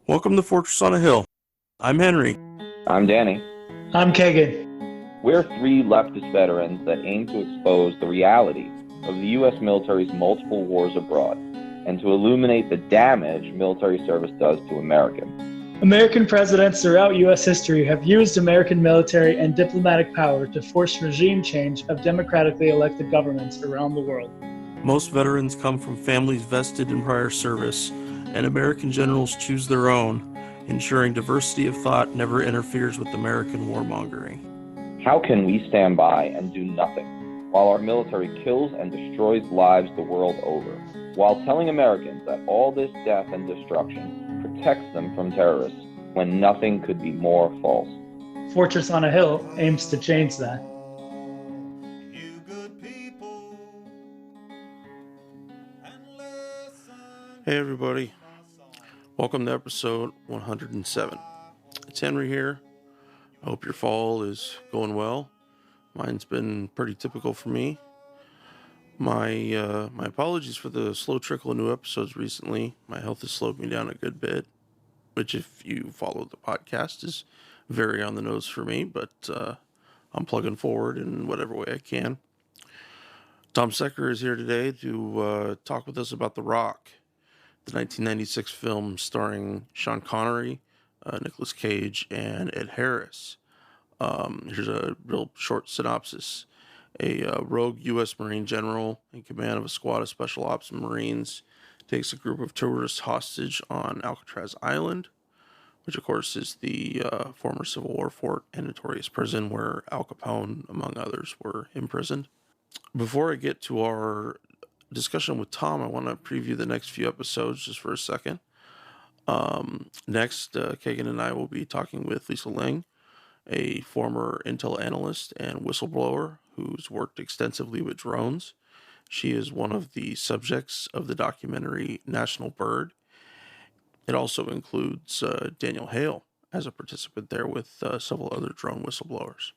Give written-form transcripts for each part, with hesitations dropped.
Welcome to Fortress on a Hill. I'm Henry. I'm Danny. I'm Kagan. We're three leftist veterans that aim to expose the reality of the U.S. military's multiple wars abroad and to illuminate the damage military service does to Americans. American presidents throughout U.S. history have used American military and diplomatic power to force regime change of democratically elected governments around the world. Most veterans come from families vested in prior service, and American generals choose their own, ensuring diversity of thought never interferes with American warmongering. How can we stand by and do nothing while our military kills and destroys lives the world over, while telling Americans that all this death and destruction protects them from terrorists when nothing could be more false? Fortress on a Hill aims to change that. Hey everybody, welcome to episode 107. It's Henry here. I hope your fall is going well. Mine's been pretty typical for me. My apologies for the slow trickle of new episodes recently. My health has slowed me down a good bit, which if you follow the podcast is very on the nose for me, but I'm plugging forward in whatever way I can. Tom Secker is here today to talk with us about The Rock, the 1996 film starring Sean Connery, Nicolas Cage, and Ed Harris. Here's a real short synopsis. A rogue U.S. Marine general in command of a squad of special ops Marines takes a group of tourists hostage on Alcatraz Island, which of course is the former Civil War fort and notorious prison where Al Capone, among others, were imprisoned. Before I get to our discussion with Tom, I want to preview the next few episodes just for a second. Next, Kagan and I will be talking with Lisa Ling, a former Intel analyst and whistleblower who's worked extensively with drones. She is one of the subjects of the documentary National Bird. It also includes Daniel Hale as a participant there with several other drone whistleblowers.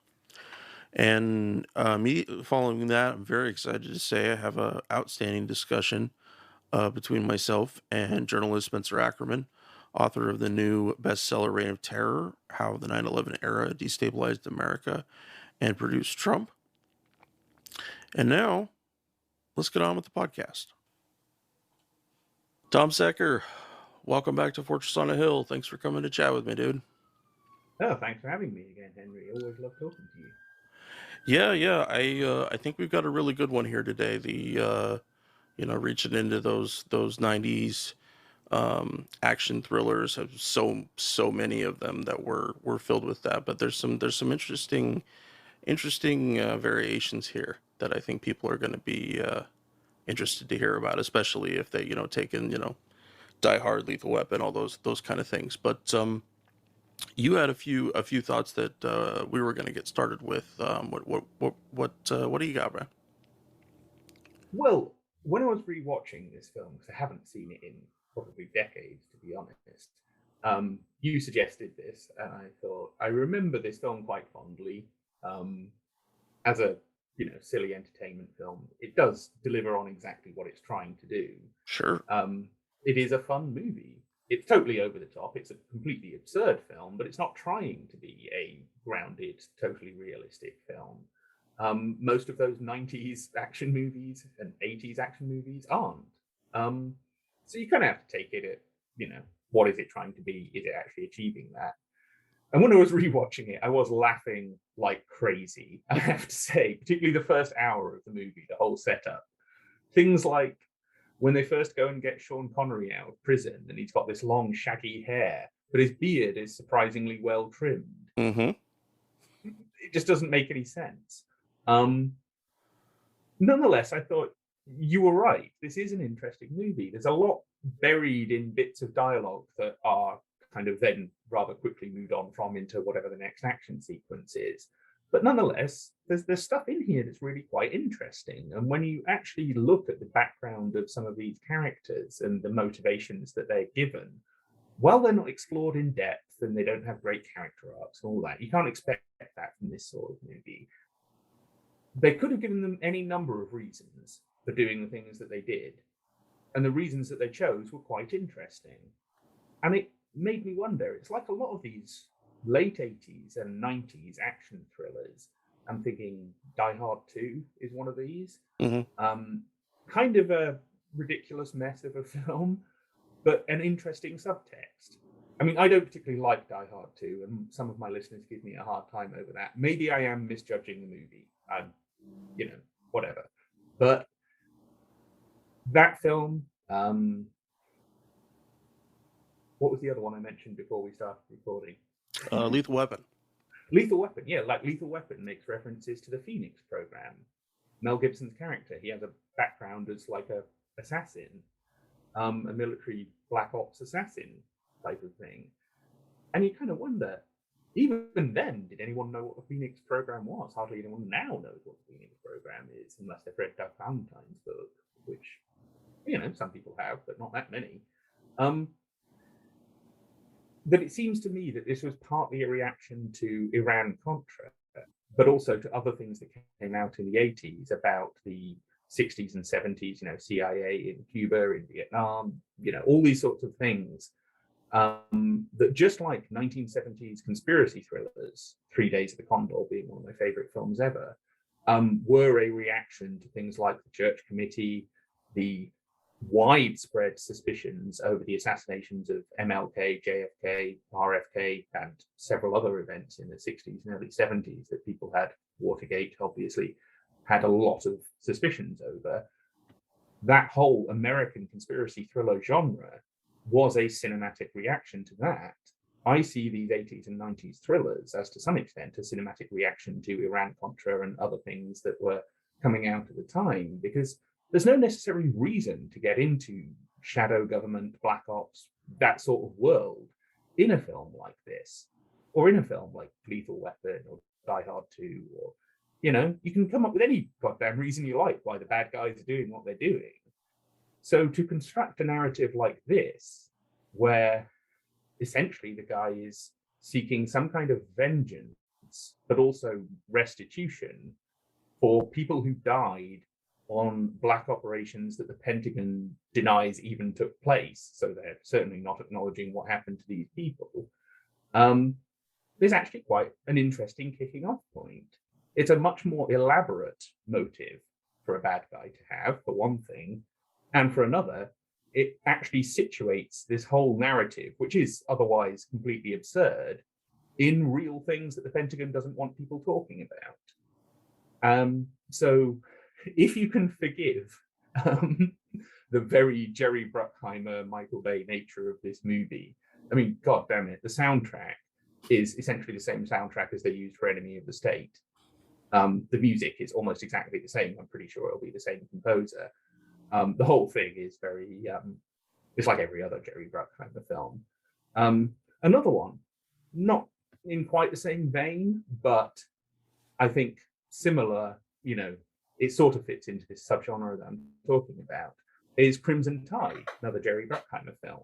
And immediately following that, I'm very excited to say I have an outstanding discussion between myself and journalist Spencer Ackerman, author of the new bestseller Reign of Terror, How the 9/11 Era Destabilized America and Produced Trump. And now, let's get on with the podcast. Tom Secker, welcome back to Fortress on a Hill. Thanks for coming to chat with me, dude. Oh, thanks for having me again, Henry. Always love talking to you. Yeah. I think we've got a really good one here today. The reaching into those 90s action thrillers, have so many of them that were filled with that. But there's some interesting variations here that I think people are going to be interested to hear about, especially if they take in Die Hard, Lethal Weapon, all those kind of things. But you had a few thoughts that we were going to get started with. What do you got, man? Well, when I was rewatching this film, because I haven't seen it in probably decades, to be honest, you suggested this, and I thought I remember this film quite fondly. As a silly entertainment film, it does deliver on exactly what it's trying to do. Sure. It is a fun movie. It's totally over the top. It's a completely absurd film, but it's not trying to be a grounded, totally realistic film. Most of those 90s action movies and 80s action movies aren't. So you kind of have to take it at, what is it trying to be? Is it actually achieving that? And when I was rewatching it, I was laughing like crazy, I have to say, particularly the first hour of the movie, the whole setup. Things like when they first go and get Sean Connery out of prison and he's got this long, shaggy hair, but his beard is surprisingly well trimmed. Mm-hmm. It just doesn't make any sense. Nonetheless, I thought you were right. This is an interesting movie. There's a lot buried in bits of dialogue that are kind of then rather quickly moved on from into whatever the next action sequence is. But nonetheless, there's stuff in here that's really quite interesting. And when you actually look at the background of some of these characters and the motivations that they're given, while they're not explored in depth and they don't have great character arcs and all that, you can't expect that from this sort of movie. They could have given them any number of reasons for doing the things that they did. And the reasons that they chose were quite interesting. And made me wonder. It's like a lot of these late 80s and 90s action thrillers. I'm thinking Die Hard 2 is one of these. Kind of a ridiculous mess of a film, but an interesting subtext. I mean, I don't particularly like Die Hard 2, and some of my listeners give me a hard time over that. Maybe I am misjudging the movie. Whatever. But that film, what was the other one I mentioned before we started recording? Lethal Weapon. Lethal Weapon, yeah, like Lethal Weapon makes references to the Phoenix program. Mel Gibson's character, he has a background as like a assassin, a military black ops assassin type of thing. And you kind of wonder, even then, did anyone know what the Phoenix program was? Hardly anyone now knows what the Phoenix program is, unless they've read Doug Valentine's book, which, some people have, but not that many. But it seems to me that this was partly a reaction to Iran-Contra, but also to other things that came out in the 80s about the 60s and 70s, CIA in Cuba, in Vietnam, all these sorts of things. That just like 1970s conspiracy thrillers, 3 Days of the Condor being one of my favorite films ever, were a reaction to things like the Church Committee, the widespread suspicions over the assassinations of MLK, JFK, RFK, and several other events in the 60s and early 70s that people had. Watergate, obviously, had a lot of suspicions over. That whole American conspiracy thriller genre was a cinematic reaction to that. I see these 80s and 90s thrillers as, to some extent, a cinematic reaction to Iran-Contra and other things that were coming out at the time, because there's no necessary reason to get into shadow government, black ops, that sort of world in a film like this, or in a film like Lethal Weapon or Die Hard 2, or, you can come up with any goddamn reason you like why the bad guys are doing what they're doing. So to construct a narrative like this, where essentially the guy is seeking some kind of vengeance, but also restitution for people who died on black operations that the Pentagon denies even took place, so they're certainly not acknowledging what happened to these people, there's actually quite an interesting kicking off point. It's a much more elaborate motive for a bad guy to have, for one thing, and for another, it actually situates this whole narrative, which is otherwise completely absurd, in real things that the Pentagon doesn't want people talking about. So if you can forgive the very Jerry Bruckheimer, Michael Bay nature of this movie, I mean, God damn it, the soundtrack is essentially the same soundtrack as they used for Enemy of the State. The music is almost exactly the same. I'm pretty sure it'll be the same composer. The whole thing is very, it's like every other Jerry Bruckheimer film. Another one, not in quite the same vein, but I think similar, it sort of fits into this subgenre that I'm talking about, is Crimson Tide, another Jerry Bruckheimer film.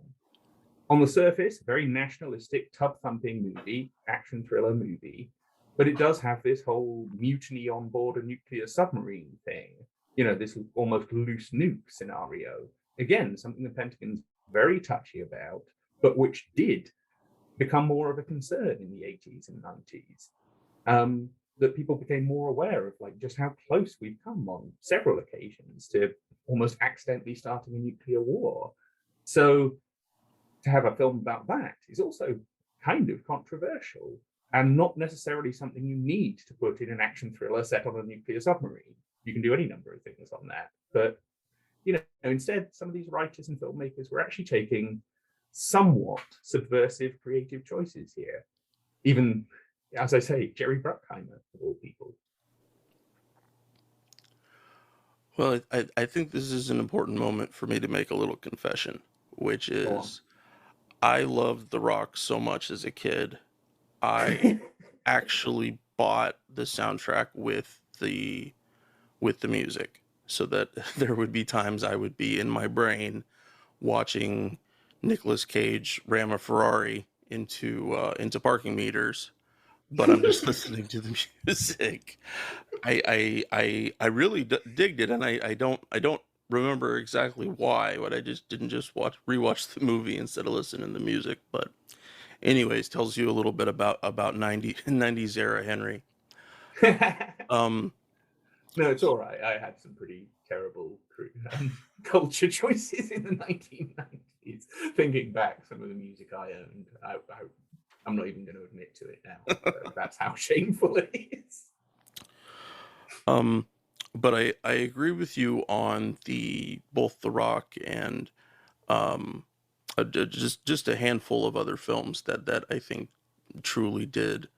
On the surface, very nationalistic, tub-thumping movie, action thriller movie, but it does have this whole mutiny on board a nuclear submarine thing, this almost loose nuke scenario. Again, something the Pentagon's very touchy about, but which did become more of a concern in the 80s and 90s. That people became more aware of, like, just how close we've come on several occasions to almost accidentally starting a nuclear war. So to have a film about that is also kind of controversial and not necessarily something you need to put in an action thriller set on a nuclear submarine. You can do any number of things on that. But, instead, some of these writers and filmmakers were actually taking somewhat subversive creative choices here. Even, as I say, Jerry Bruckheimer, of all people. Well, I think this is an important moment for me to make a little confession, which is I loved The Rock so much as a kid. I actually bought the soundtrack with the music, so that there would be times I would be in my brain watching Nicolas Cage ram a Ferrari into parking meters, but I'm just listening to the music. I really digged it, and I don't remember exactly why, but I just didn't just rewatch the movie instead of listening to the music. But anyways, tells you a little bit about 90s era Henry. Um, No, it's all right. I had some pretty terrible culture choices in the 1990s. Thinking back, some of the music I owned, I'm not even going to admit to it now. So that's how shameful it is. but I agree with you on both The Rock and just a handful of other films that I think truly did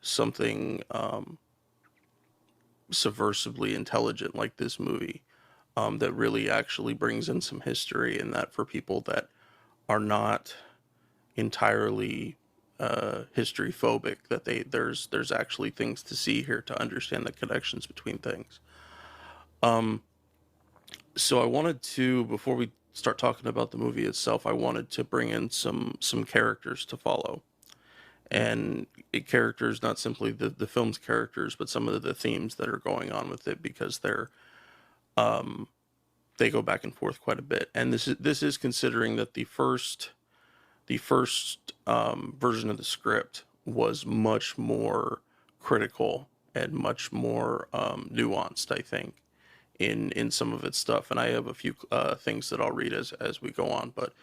something subversively intelligent like this movie, that really actually brings in some history, and that for people that are not entirely history phobic, that there's actually things to see here to understand the connections between things. So I wanted to, before we start talking about the movie itself, I wanted to bring in some characters to follow, and characters, not simply the film's characters, but some of the themes that are going on with it, because they go back and forth quite a bit. And this is considering that the first version of the script was much more critical and much more nuanced, I think, in some of its stuff. And I have a few things that I'll read as we go on. But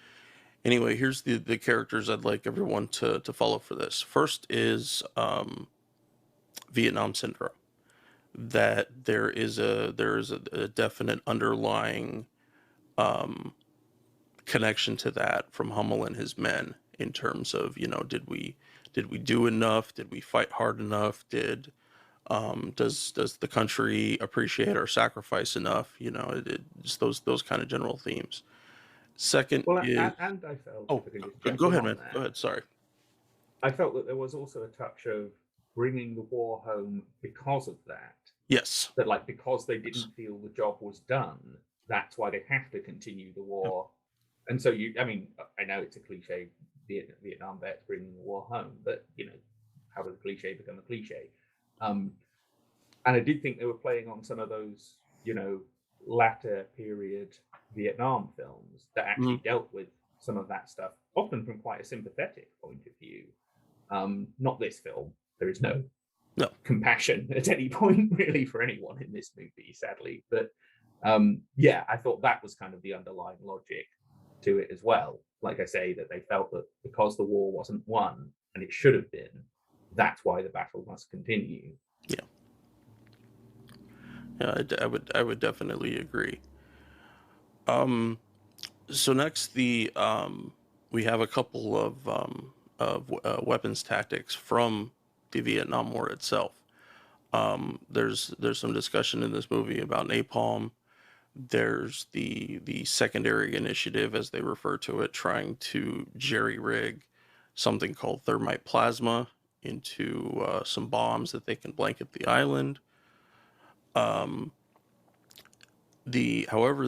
anyway, here's the characters I'd like everyone to follow for this. First is Vietnam Syndrome. That there is a definite underlying connection to that from Hummel and his men, in terms of, did we do enough? Did we fight hard enough? Does the country appreciate our sacrifice enough? Just those kind of general themes. Second Well, is, and I felt, oh, if I could just go jump in ahead, on man. that, Go ahead. Sorry. I felt that there was also a touch of bringing the war home because of that. Yes. That, like, because they didn't feel the job was done, that's why they have to continue the war. And so I know it's a cliche, Vietnam vets bringing the war home, but how does a cliche become a cliche? And I did think they were playing on some of those, latter period Vietnam films that actually dealt with some of that stuff, often from quite a sympathetic point of view. Not this film. There is no compassion at any point really for anyone in this movie, sadly. But I thought that was kind of the underlying logic to it as well. Like I say, that they felt that because the war wasn't won, and it should have been, that's why the battle must continue. Yeah. Yeah, I would definitely agree. So next, we have a couple of weapons tactics from the Vietnam War itself. There's some discussion in this movie about napalm. There's the secondary initiative, as they refer to it, trying to jerry-rig something called thermite plasma into some bombs that they can blanket the island. However,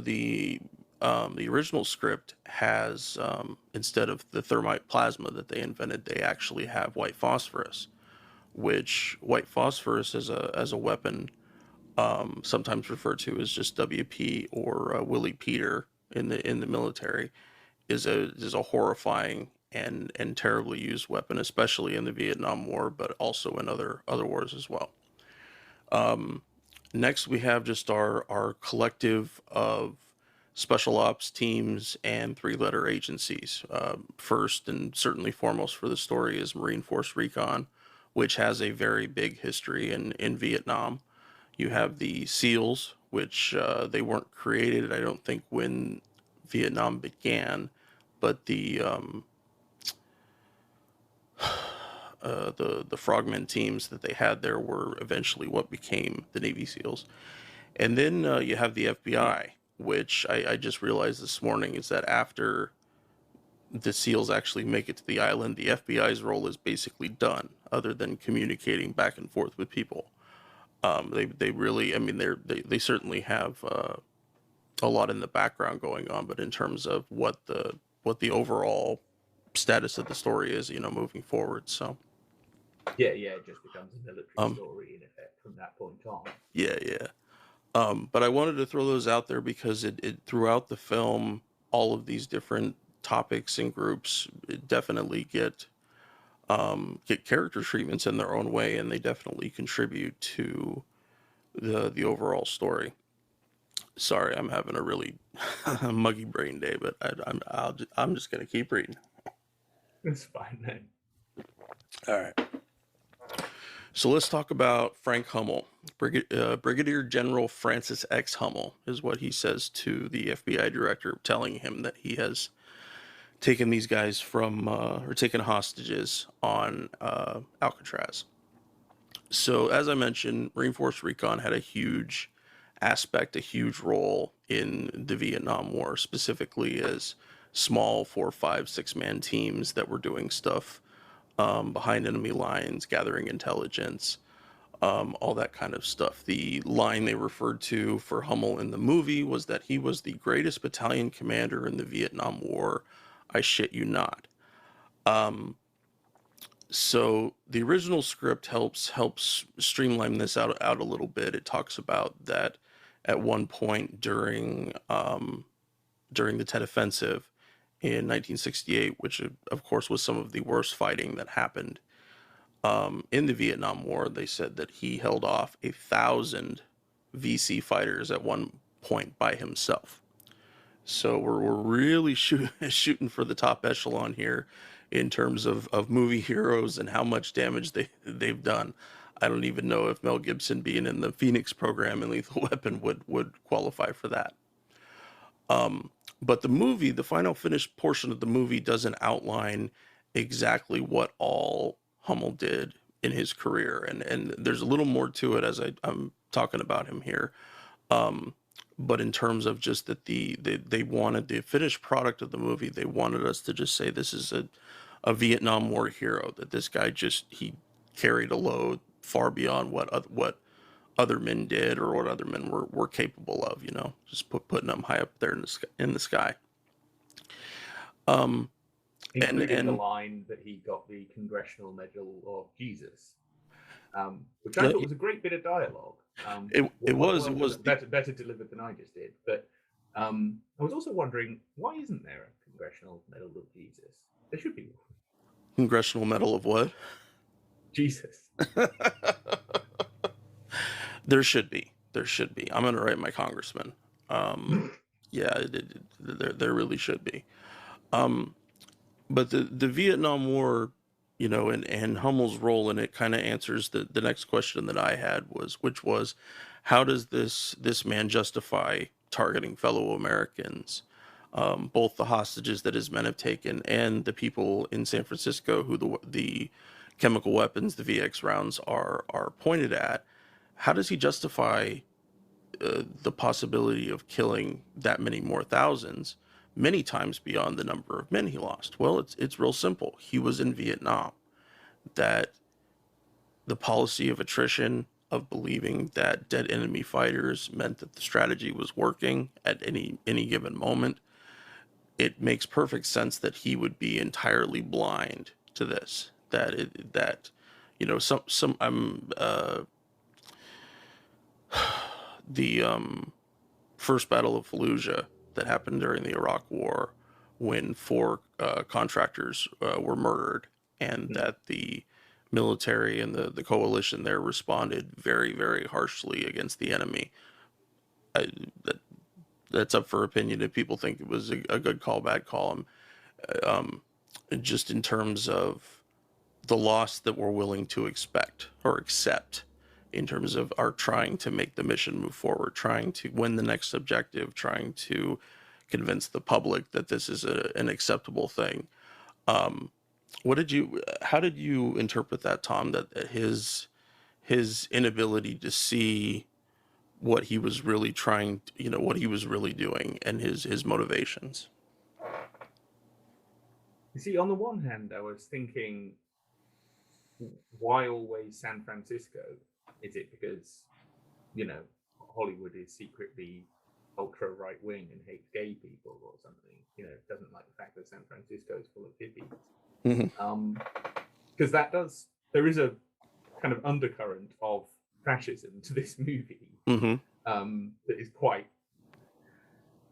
the original script has, instead of the thermite plasma that they invented, they actually have white phosphorus, which white phosphorus as a weapon, sometimes referred to as just WP or Willie Peter in the military, is a horrifying and terribly used weapon, especially in the Vietnam War, but also in other wars as well. Next, we have just our collective of special ops teams and three-letter agencies. First and certainly foremost for the story is Marine Force Recon, which has a very big history in Vietnam. You have the SEALs, which they weren't created, I don't think, when Vietnam began, but the frogmen teams that they had there were eventually what became the Navy SEALs. And then you have the FBI, which I just realized this morning is that after the SEALs actually make it to the island, the FBI's role is basically done, other than communicating back and forth with people. They really, they certainly have a lot in the background going on, but in terms of what the overall status of the story is, moving forward. So it just becomes a military story in effect from that point on. Yeah. But I wanted to throw those out there because it throughout the film, all of these different topics and groups definitely get character treatments in their own way, and they definitely contribute to the overall story. Sorry, I'm having a really muggy brain day, but I'm just gonna keep reading. It's fine then. All right. So let's talk about Frank Hummel. Brigadier General Francis X. Hummel is what he says to the FBI director, telling him that he has taken these guys from, or taken hostages on Alcatraz. So, as I mentioned, Marine Force Recon had a huge aspect, a huge role in the Vietnam War, specifically as small 4, 5, 6-man teams that were doing stuff behind enemy lines, gathering intelligence, all that kind of stuff. The line they referred to for Hummel in the movie was that he was the greatest battalion commander in the Vietnam War. I shit you not. So the original script helps streamline this out a little bit. It talks about that at one point during the Tet Offensive in 1968, which of course was some of the worst fighting that happened in the Vietnam War. They said that he held off 1,000 VC fighters at one point by himself. So we're really shooting for the top echelon here in terms of movie heroes and how much damage they've done. I don't even know if Mel Gibson being in the Phoenix program in Lethal Weapon would qualify for that. But the movie, the final finished portion of the movie, doesn't outline exactly what all Hummel did in his career, and there's a little more to it as I'm talking about him here. But in terms of just that they wanted the finished product of the movie, they wanted us to just say this is a Vietnam War hero, that this guy he carried a load far beyond what other men did or what other men were capable of, just putting them high up there in the sky. Including the line that he got the Congressional Medal of Jesus, which I thought was a great bit of dialogue. It was better delivered than I just did. But I was also wondering, why isn't there a Congressional Medal of Jesus? There should be one. Congressional Medal of what? Jesus. There should be. I'm gonna write my congressman. Yeah, there really should be. But the Vietnam War, and Hummel's role in it kind of answers the next question that I had, which was, how does this man justify targeting fellow Americans, both the hostages that his men have taken and the people in San Francisco who the chemical weapons, the VX rounds, are pointed at? How does he justify the possibility of killing that many more thousands, many times beyond the number of men he lost? Well, it's real simple. He was in Vietnam. That the policy of attrition, of believing that dead enemy fighters meant that the strategy was working at any given moment, it makes perfect sense that he would be entirely blind to this. The first Battle of Fallujah that happened during the Iraq War, when 4 contractors were murdered, and that the military and the coalition there responded very, very harshly against the enemy. That's up for opinion if people think it was a good call, bad call. Just in terms of the loss that we're willing to expect or accept, in terms of our trying to make the mission move forward, trying to win the next objective, trying to convince the public that this is an acceptable thing. How did you interpret that, Tom, that his inability to see what he was really what he was really doing, and his motivations? You see, on the one hand, I was thinking, why always San Francisco? Is it because, Hollywood is secretly ultra right wing and hates gay people or something? Doesn't like the fact that San Francisco is full of hippies. Because there is a kind of undercurrent of fascism to this movie. that is quite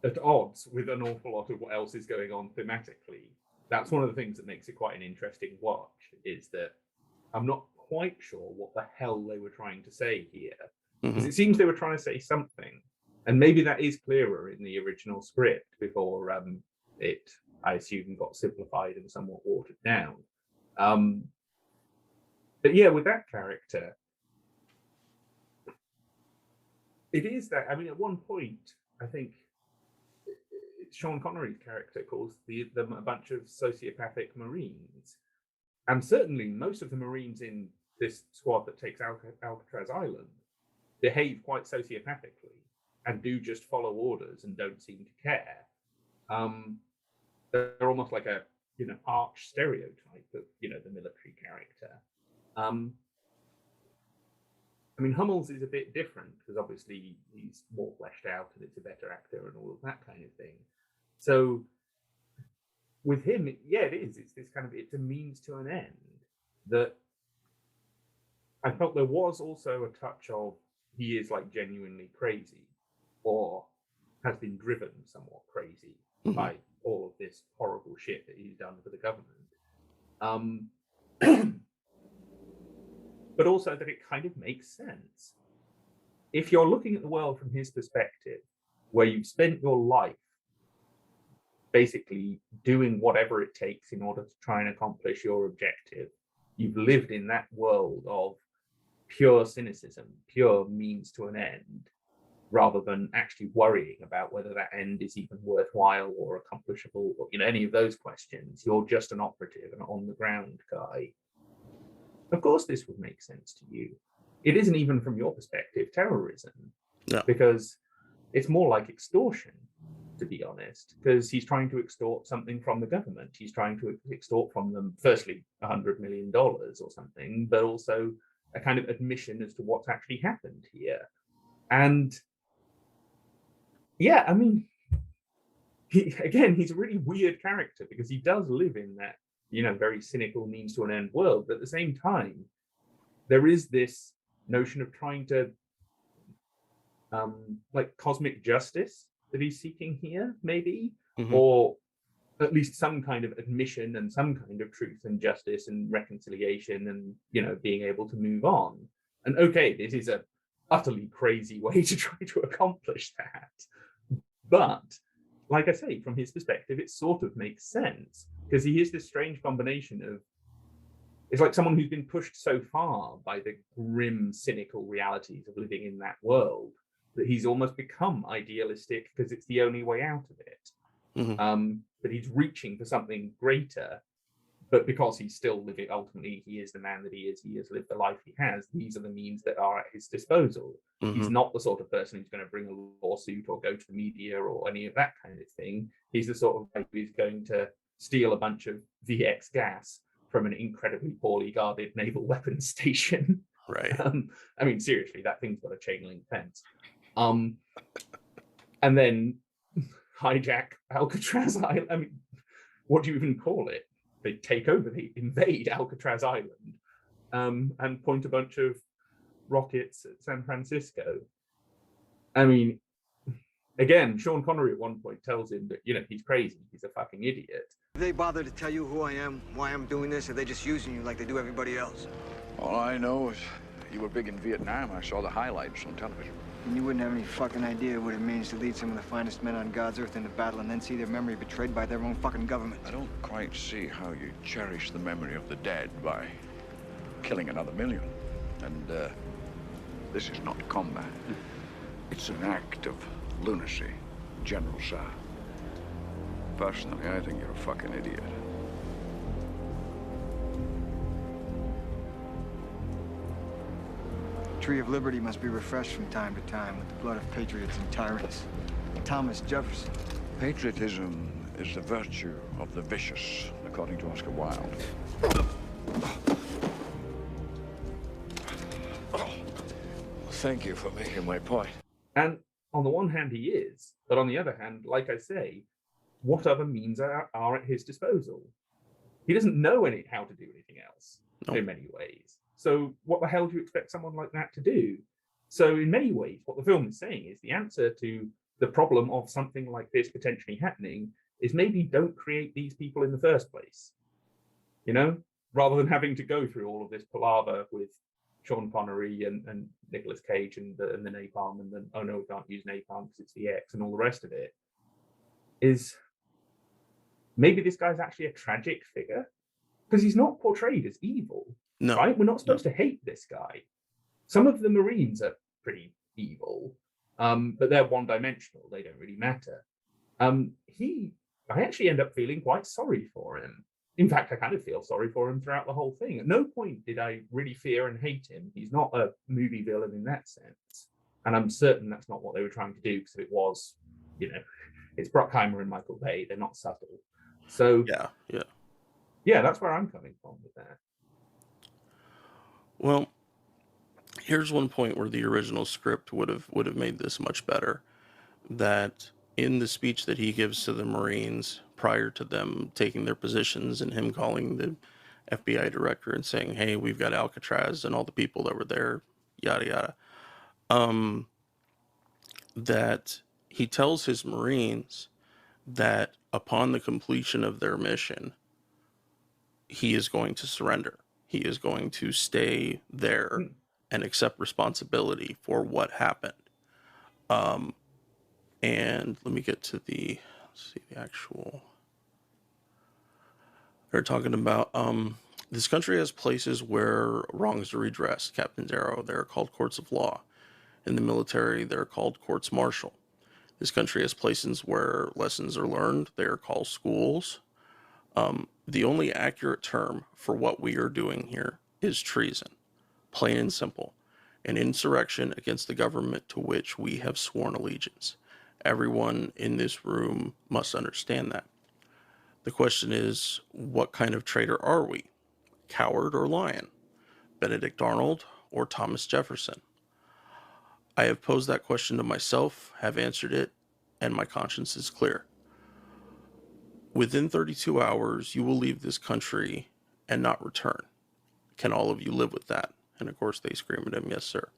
at odds with an awful lot of what else is going on thematically. That's one of the things that makes it quite an interesting watch, is that I'm not quite sure what the hell they were trying to say here. Because it seems they were trying to say something. And maybe that is clearer in the original script before it, I assume, got simplified and somewhat watered down. But yeah, with that character, it is that, I mean, at one point, I think Sean Connery's character calls them a bunch of sociopathic Marines. And certainly most of the Marines in this squad that takes Alcatraz Island behave quite sociopathically and do just follow orders and don't seem to care. They're almost like a, arch stereotype of, the military character. I mean, Hummels is a bit different because obviously he's more fleshed out and it's a better actor and all of that kind of thing. So with him, it is. It's this kind of, it's a means to an end that I felt there was also a touch of he is like genuinely crazy or has been driven somewhat crazy by all of this horrible shit that he's done for the government. But also that it kind of makes sense. If you're looking at the world from his perspective, where you've spent your life basically doing whatever it takes in order to try and accomplish your objective, you've lived in that world of pure cynicism, pure means to an end, rather than actually worrying about whether that end is even worthwhile or accomplishable, or any of those questions. You're just an operative, an on-the-ground guy. Of course this would make sense to you. It isn't even from your perspective terrorism, because it's more like extortion, to be honest, because he's trying to extort something from the government. He's trying to extort from them, firstly, $100 million or something, but also a kind of admission as to what's actually happened here. And yeah, I mean, he's a really weird character because he does live in that, very cynical means to an end world. But at the same time, there is this notion of trying to, like cosmic justice that he's seeking here, maybe, or at least some kind of admission and some kind of truth and justice and reconciliation and, being able to move on. And okay, this is a utterly crazy way to try to accomplish that. But like I say, from his perspective, it sort of makes sense because he is this strange combination of, it's like someone who's been pushed so far by the grim, cynical realities of living in that world that he's almost become idealistic because it's the only way out of it. But he's reaching for something greater, but because he's still living, ultimately, he is the man that he is, he has lived the life he has, these are the means that are at his disposal. He's not the sort of person who's going to bring a lawsuit or go to the media or any of that kind of thing. He's the sort of guy who's going to steal a bunch of VX gas from an incredibly poorly guarded naval weapons station. Right. I mean, seriously, that thing's got a chain link fence. And then hijack Alcatraz Island. I mean, what do you even call it? They take over, they invade Alcatraz Island, and point a bunch of rockets at San Francisco. I mean, again, Sean Connery at one point tells him that, he's crazy, he's a fucking idiot. Do they bother to tell you who I am, why I'm doing this, or are they just using you like they do everybody else? All I know is you were big in Vietnam. I saw the highlights on television. And you wouldn't have any fucking idea what it means to lead some of the finest men on God's earth into battle and then see their memory betrayed by their own fucking government. I don't quite see how you cherish the memory of the dead by killing another million. And this is not combat. It's an act of lunacy, General Sir. Personally, I think you're a fucking idiot. The Tree of Liberty must be refreshed from time to time with the blood of patriots and tyrants. Thomas Jefferson. Patriotism is the virtue of the vicious, according to Oscar Wilde. Thank you for making my point. And on the one hand, he is, but on the other hand, like I say, what other means are at his disposal? He doesn't know how to do anything else in many ways. So what the hell do you expect someone like that to do? So in many ways, what the film is saying is the answer to the problem of something like this potentially happening is maybe don't create these people in the first place, rather than having to go through all of this palaver with Sean Connery and Nicolas Cage and the napalm and then, oh no, we can't use napalm because it's the X and all the rest of it, is maybe this guy's actually a tragic figure because he's not portrayed as evil, right? We're not supposed to hate this guy. Some of the Marines are pretty evil, but they're one-dimensional. They don't really matter. I actually end up feeling quite sorry for him. In fact, I kind of feel sorry for him throughout the whole thing. At no point did I really fear and hate him. He's not a movie villain in that sense. And I'm certain that's not what they were trying to do, because if it was, it's Bruckheimer and Michael Bay. They're not subtle. So yeah, that's where I'm coming from with that. Well, here's one point where the original script would have made this much better. That in the speech that he gives to the Marines prior to them taking their positions and him calling the FBI director and saying, hey, we've got Alcatraz and all the people that were there, yada, yada. That he tells his Marines that upon the completion of their mission, he is going to surrender. He is going to stay there and accept responsibility for what happened. And let me get to the actual. They're talking about this country has places where wrongs are redressed. Captain Darrow, they're called courts of law. In the military, they're called courts martial. This country has places where lessons are learned. They are called schools. The only accurate term for what we are doing here is treason, plain and simple, an insurrection against the government to which we have sworn allegiance. Everyone in this room must understand that. The question is, what kind of traitor are we? Coward or lion? Benedict Arnold or Thomas Jefferson? I have posed that question to myself, have answered it, and my conscience is clear. Within 32 hours, you will leave this country and not return. Can all of you live with that? And of course they scream at him, yes, sir.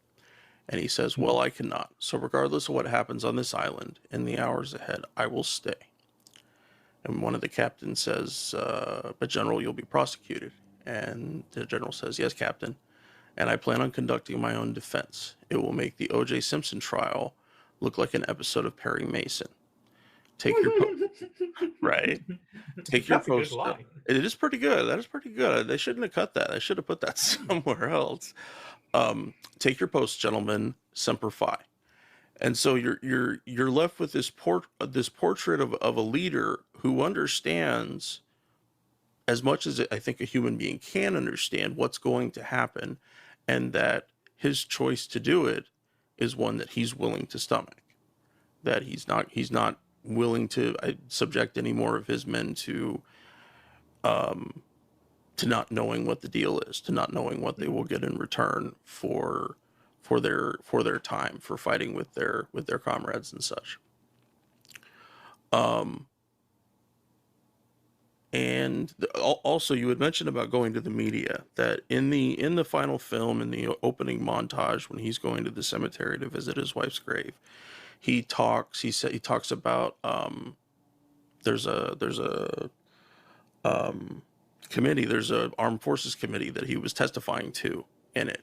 And he says, well, I cannot. So regardless of what happens on this island in the hours ahead, I will stay. And one of the captains says, but General, you'll be prosecuted. And the general says, yes, Captain. And I plan on conducting my own defense. It will make the O.J. Simpson trial look like an episode of Perry Mason. Take your right. Take your post. It is pretty good. That is pretty good. They shouldn't have cut that. They should have put that somewhere else. Take your post, gentlemen. Semper Fi. And so you're left with this portrait of a leader who understands, as much as I think a human being can understand, what's going to happen, and that his choice to do it is one that he's willing to stomach. That he's not willing to subject any more of his men to not knowing what the deal is, to not knowing what they will get in return for their time, for fighting with their comrades and such. And also, you had mentioned about going to the media, that in the final film, in the opening montage, when he's going to the cemetery to visit his wife's grave, he talks about there's a committee, there's a armed forces committee that he was testifying to in it.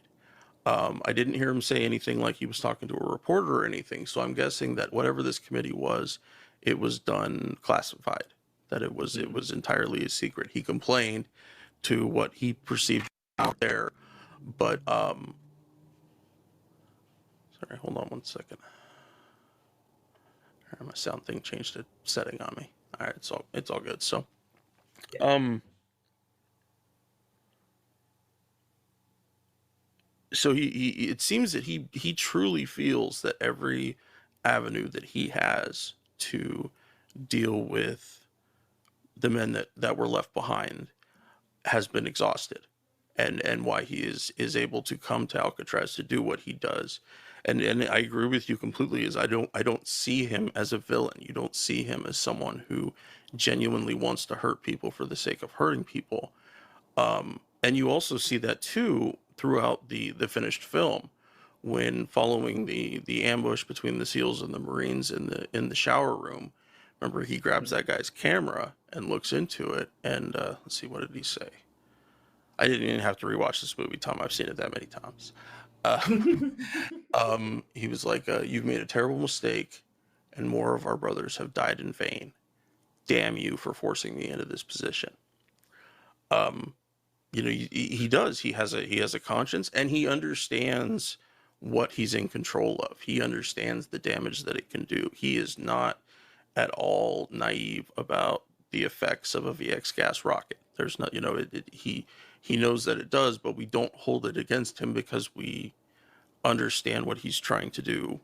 I didn't hear him say anything like he was talking to a reporter or anything, so I'm guessing that whatever this committee was, it was done classified, that it was entirely a secret. He complained to what he perceived out there, but sorry, hold on one second. All right, my sound thing changed a setting on me. All right, it's all good. So, so he it seems that he truly feels that every avenue that he has to deal with the men that were left behind has been exhausted, and why he is able to come to Alcatraz to do what he does. And I agree with you completely, is I don't see him as a villain. You don't see him as someone who genuinely wants to hurt people for the sake of hurting people. And you also see that too throughout the finished film, when following the ambush between the SEALs and the Marines in the shower room. Remember, he grabs that guy's camera and looks into it, and let's see, what did he say? I didn't even have to rewatch this movie, Tom. I've seen it that many times. He was like, "You've made a terrible mistake, and more of our brothers have died in vain. Damn you for forcing me into this position." He does. He has a conscience, and he understands what he's in control of. He understands the damage that it can do. He is not at all naive about the effects of a VX gas rocket. There's not, he knows that it does, but we don't hold it against him because we understand what he's trying to do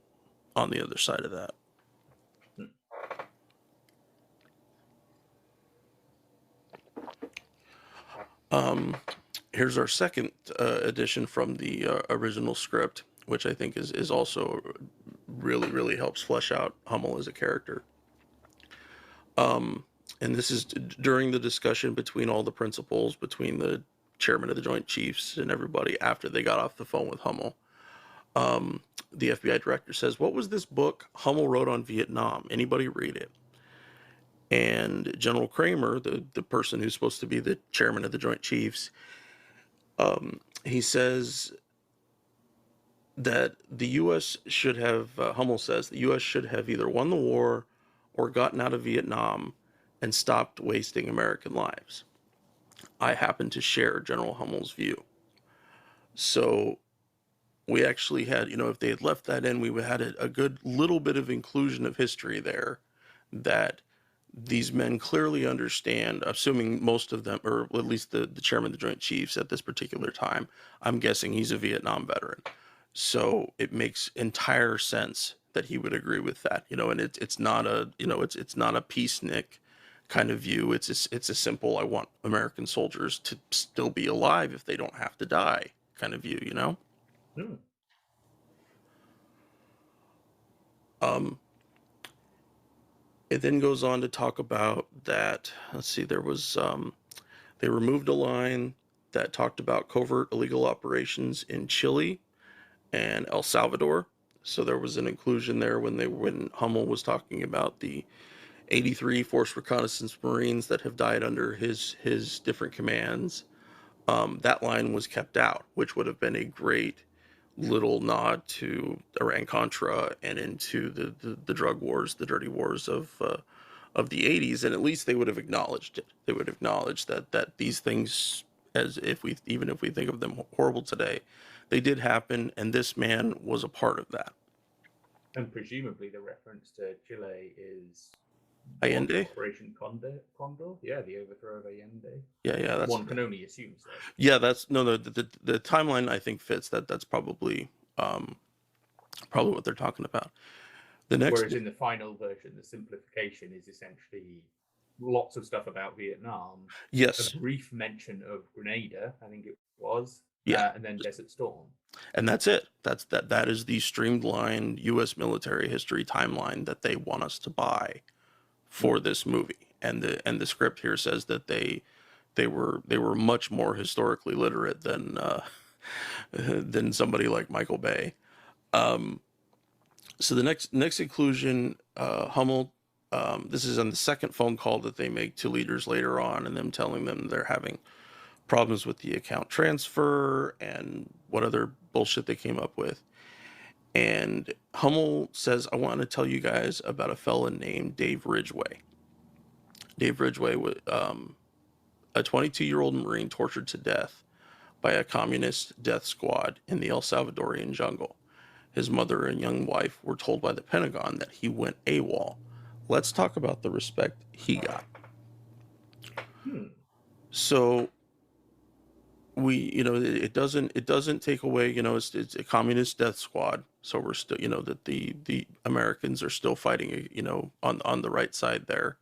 on the other side of that. Here's our second edition from the original script, which I think is also really, really helps flesh out Hummel as a character. And this is during the discussion between all the principals, between the chairman of the Joint Chiefs and everybody after they got off the phone with Hummel. The FBI director says, "What was this book Hummel wrote on Vietnam? Anybody read it?" And General Kramer, the person who's supposed to be the chairman of the Joint Chiefs, he says that the U.S. should have, Hummel says, the U.S. should have either won the war or gotten out of Vietnam and stopped wasting American lives. I happen to share General Hummel's view. So we actually had, if they had left that in, we would have had a good little bit of inclusion of history there that these men clearly understand, assuming most of them, or at least the chairman of the Joint Chiefs at this particular time, I'm guessing he's a Vietnam veteran. So it makes entire sense that he would agree with that, and it's not a, it's not a peacenik kind of view. It's a simple, I want American soldiers to still be alive if they don't have to die kind of view, It then goes on to talk about that, let's see, there was, they removed a line that talked about covert illegal operations in Chile and El Salvador. So there was an inclusion there when Hummel was talking about the 83 Force Reconnaissance Marines that have died under his different commands. That line was kept out, which would have been a great little nod to Iran Contra and into the drug wars, the dirty wars of the 80s, and at least they would have acknowledged it. They would acknowledge that these things, even if we think of them horrible today, they did happen, and this man was a part of that. And presumably the reference to Chile is Allende? Operation Condor? Yeah, the overthrow of Allende. Yeah, that's one can only assume so. Yeah, that's the timeline I think fits that. That's probably what they're talking about. Whereas in the final version, the simplification is essentially lots of stuff about Vietnam. Yes. A brief mention of Grenada, I think it was. Yeah. And then Desert Storm. And that's it. That is the streamlined U.S. military history timeline that they want us to buy for this movie. And the script here says that they were much more historically literate than somebody like Michael Bay. So the next inclusion, Hummel. This is on the second phone call that they make to leaders later on, and them telling them they're having problems with the account transfer and what other bullshit they came up with. And Hummel says, "I want to tell you guys about a fella named Dave Ridgway." Dave Ridgway was a 22-year-old Marine tortured to death by a communist death squad in the El Salvadorian jungle. His mother and young wife were told by the Pentagon that he went AWOL. Let's talk about the respect he got. So it doesn't take away, it's a communist death squad. So we're still, that the Americans are still fighting, on the right side there.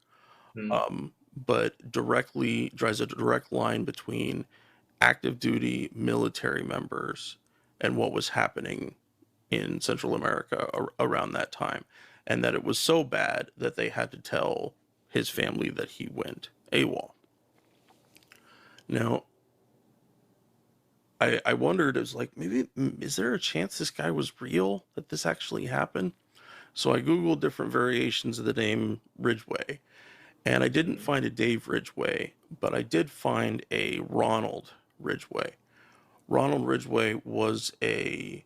But directly drives a direct line between active duty military members and what was happening in Central America around that time. And that it was so bad that they had to tell his family that he went AWOL. Now, I wondered, it was like, maybe, is there a chance this guy was real, that this actually happened? So I Googled different variations of the name Ridgway, and I didn't find a Dave Ridgway, but I did find a Ronald Ridgway. Ronald Ridgway was a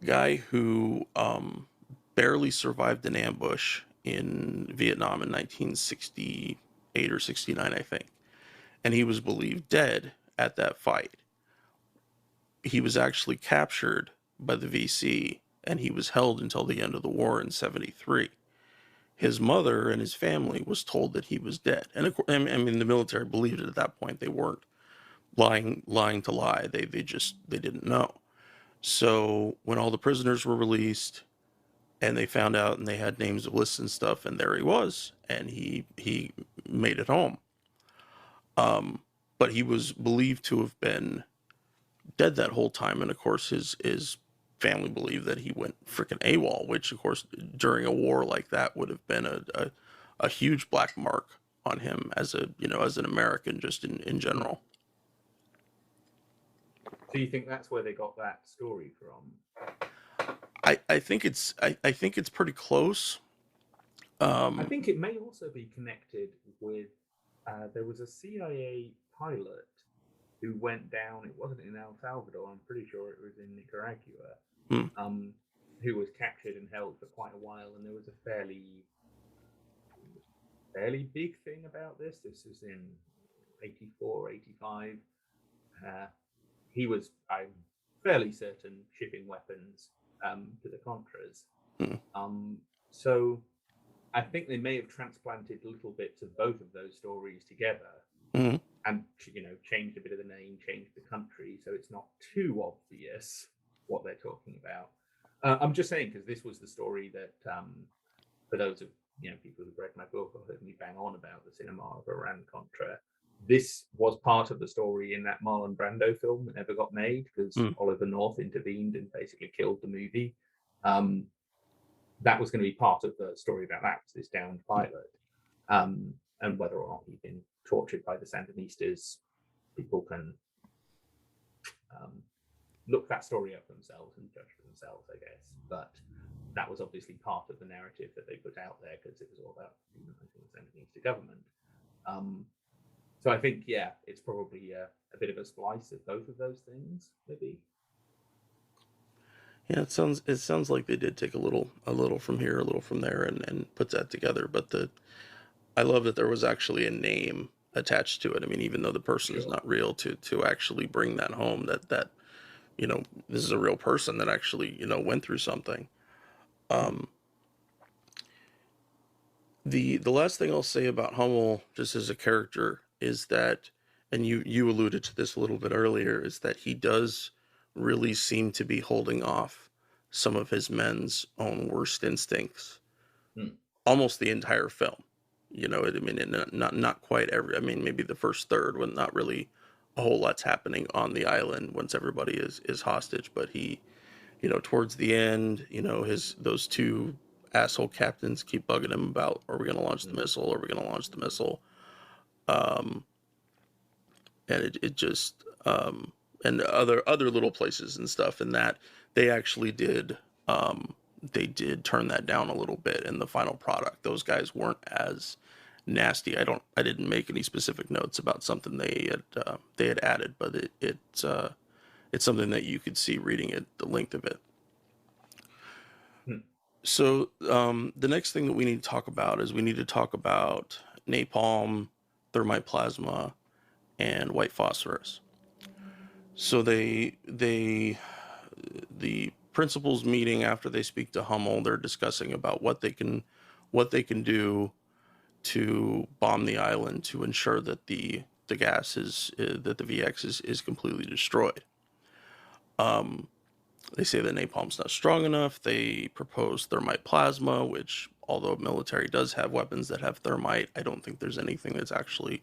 guy who barely survived an ambush in Vietnam in 1968 or 69, I think. And he was believed dead at that fight. He was actually captured by the VC, and he was held until the end of the war in 73. His mother and his family was told that he was dead. And I mean, the military believed it at that point. They weren't lying to lie. They didn't know. So when all the prisoners were released and they found out and they had names of lists and stuff, and there he was, and he made it home. But he was believed to have been dead that whole time. And of course, his family believed that he went freaking AWOL, which of course, during a war like that would have been a huge black mark on him as an American, just in general. Do you think that's where they got that story from? I think it's pretty close. I think it may also be connected with there was a CIA pilot who went down. It wasn't in El Salvador. I'm pretty sure it was in Nicaragua. Who was captured and held for quite a while, and there was a fairly big thing about this. This was in 84, 85. He was, I'm fairly certain, shipping weapons to the Contras. So I think they may have transplanted little bits of both of those stories together, and changed a bit of the name, changed the country, so it's not too obvious what they're talking about. I'm just saying, because this was the story that, for those of people who've read my book or heard me bang on about the cinema of Iran-Contra, this was part of the story in that Marlon Brando film that never got made because Oliver North intervened and basically killed the movie. That was going to be part of the story about that, was this downed pilot. And whether or not he'd been tortured by the Sandinistas, people can look that story up themselves and judge for themselves, I guess. But that was obviously part of the narrative that they put out there because it was all about demonizing the Sandinista government. So I think, it's probably a bit of a splice of both of those things, maybe. Yeah, it sounds like they did take a little from here, a little from there, and put that together. But I love that there was actually a name attached to it. I mean, even though the person is not real, to actually bring that home, that this is a real person that actually went through something. The last thing I'll say about Hummel, just as a character, is that, and you alluded to this a little bit earlier, is that he does really seem to be holding off some of his men's own worst instincts almost the entire film. Not quite every, maybe the first third, when not really a whole lot's happening on the island once everybody is hostage, but he, towards the end, those two asshole captains keep bugging him about, are we going to launch the missile? Are we going to launch the missile? And it just, and other little places and stuff, and that they actually did, they did turn that down a little bit in the final product. Those guys weren't as nasty. I didn't make any specific notes about something they had added, but it's something that you could see reading it, the length of it. So the next thing that we need to talk about is we need to talk about napalm, thermite plasma, and white phosphorus. So the principals meeting after they speak to Hummel, they're discussing about what they can do to bomb the island to ensure that the gas is that the VX is completely destroyed. They say that napalm's not strong enough. They propose thermite plasma, which, although military does have weapons that have thermite, I don't think there's anything that's actually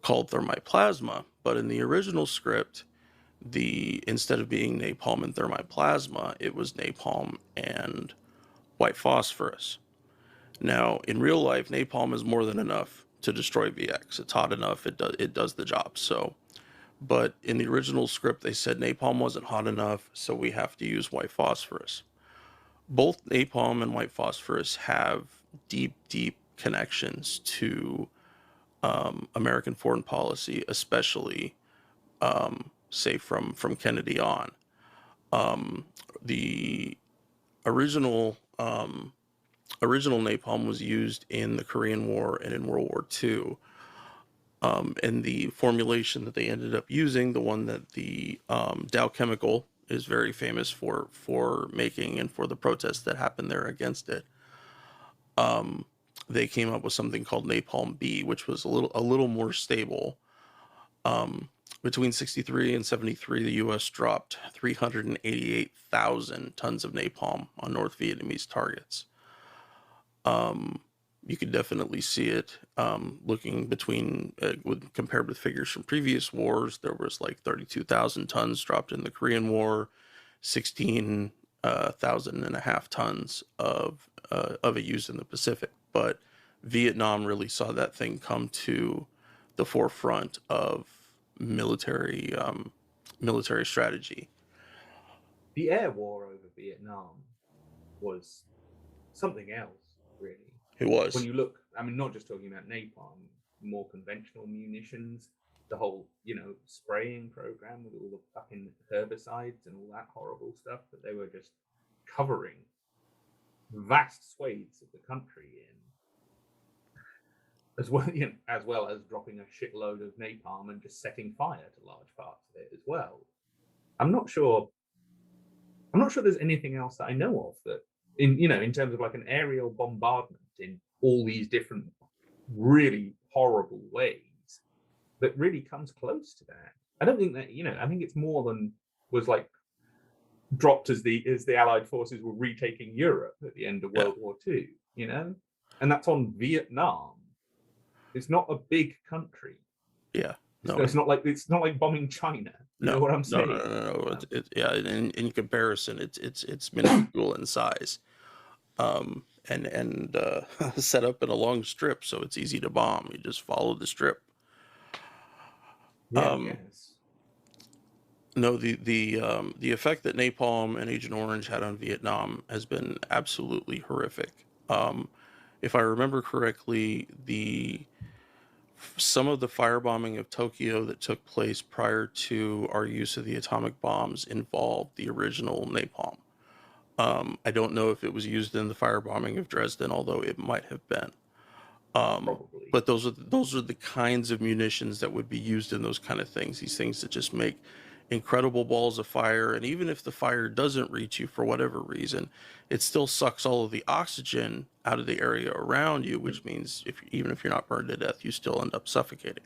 called thermite plasma. But in the original script, instead of being napalm and thermite plasma, it was napalm and white phosphorus. Now, in real life, napalm is more than enough to destroy VX. It's hot enough. It does the job. So But in the original script, they said napalm wasn't hot enough, so we have to use white phosphorus. Both napalm and white phosphorus have deep, deep connections to American foreign policy, especially, say, from Kennedy on. The original original napalm was used in the Korean War and in World War II. And the formulation that they ended up using, the one that the Dow Chemical is very famous for making and for the protests that happened there against it, they came up with something called Napalm B, which was a little more stable. Between 63 and 73, the U.S. dropped 388,000 tons of napalm on North Vietnamese targets. You could definitely see it looking between, compared with figures from previous wars. There was like 32,000 tons dropped in the Korean War, 16,000 and a half tons of it used in the Pacific. But Vietnam really saw that thing come to the forefront of military strategy. The air war over Vietnam was something else, really. It was. When you look, I mean, not just talking about napalm, more conventional munitions, the whole, spraying program with all the fucking herbicides and all that horrible stuff that they were just covering vast swathes of the country in, as well as dropping a shitload of napalm and just setting fire to large parts of it as well. I'm not sure there's anything else that I know of that in terms of like an aerial bombardment in all these different really horrible ways that really comes close to that. I don't think that, I think it's more than was like dropped as the Allied forces were retaking Europe at the end of World War II, and that's on Vietnam. It's not a big country. Yeah. No, it's not like bombing China. You know what I'm saying? No. In comparison, it's minuscule in size, and set up in a long strip, so it's easy to bomb. You just follow the strip. Yes. No, the effect that napalm and Agent Orange had on Vietnam has been absolutely horrific. If I remember correctly, some of the firebombing of Tokyo that took place prior to our use of the atomic bombs involved the original napalm. I don't know if it was used in the firebombing of Dresden, although it might have been. Probably. But those are the kinds of munitions that would be used in those kind of things. These things that just make incredible balls of fire, and even if the fire doesn't reach you for whatever reason, it still sucks all of the oxygen out of the area around you, which means even if you're not burned to death, you still end up suffocating.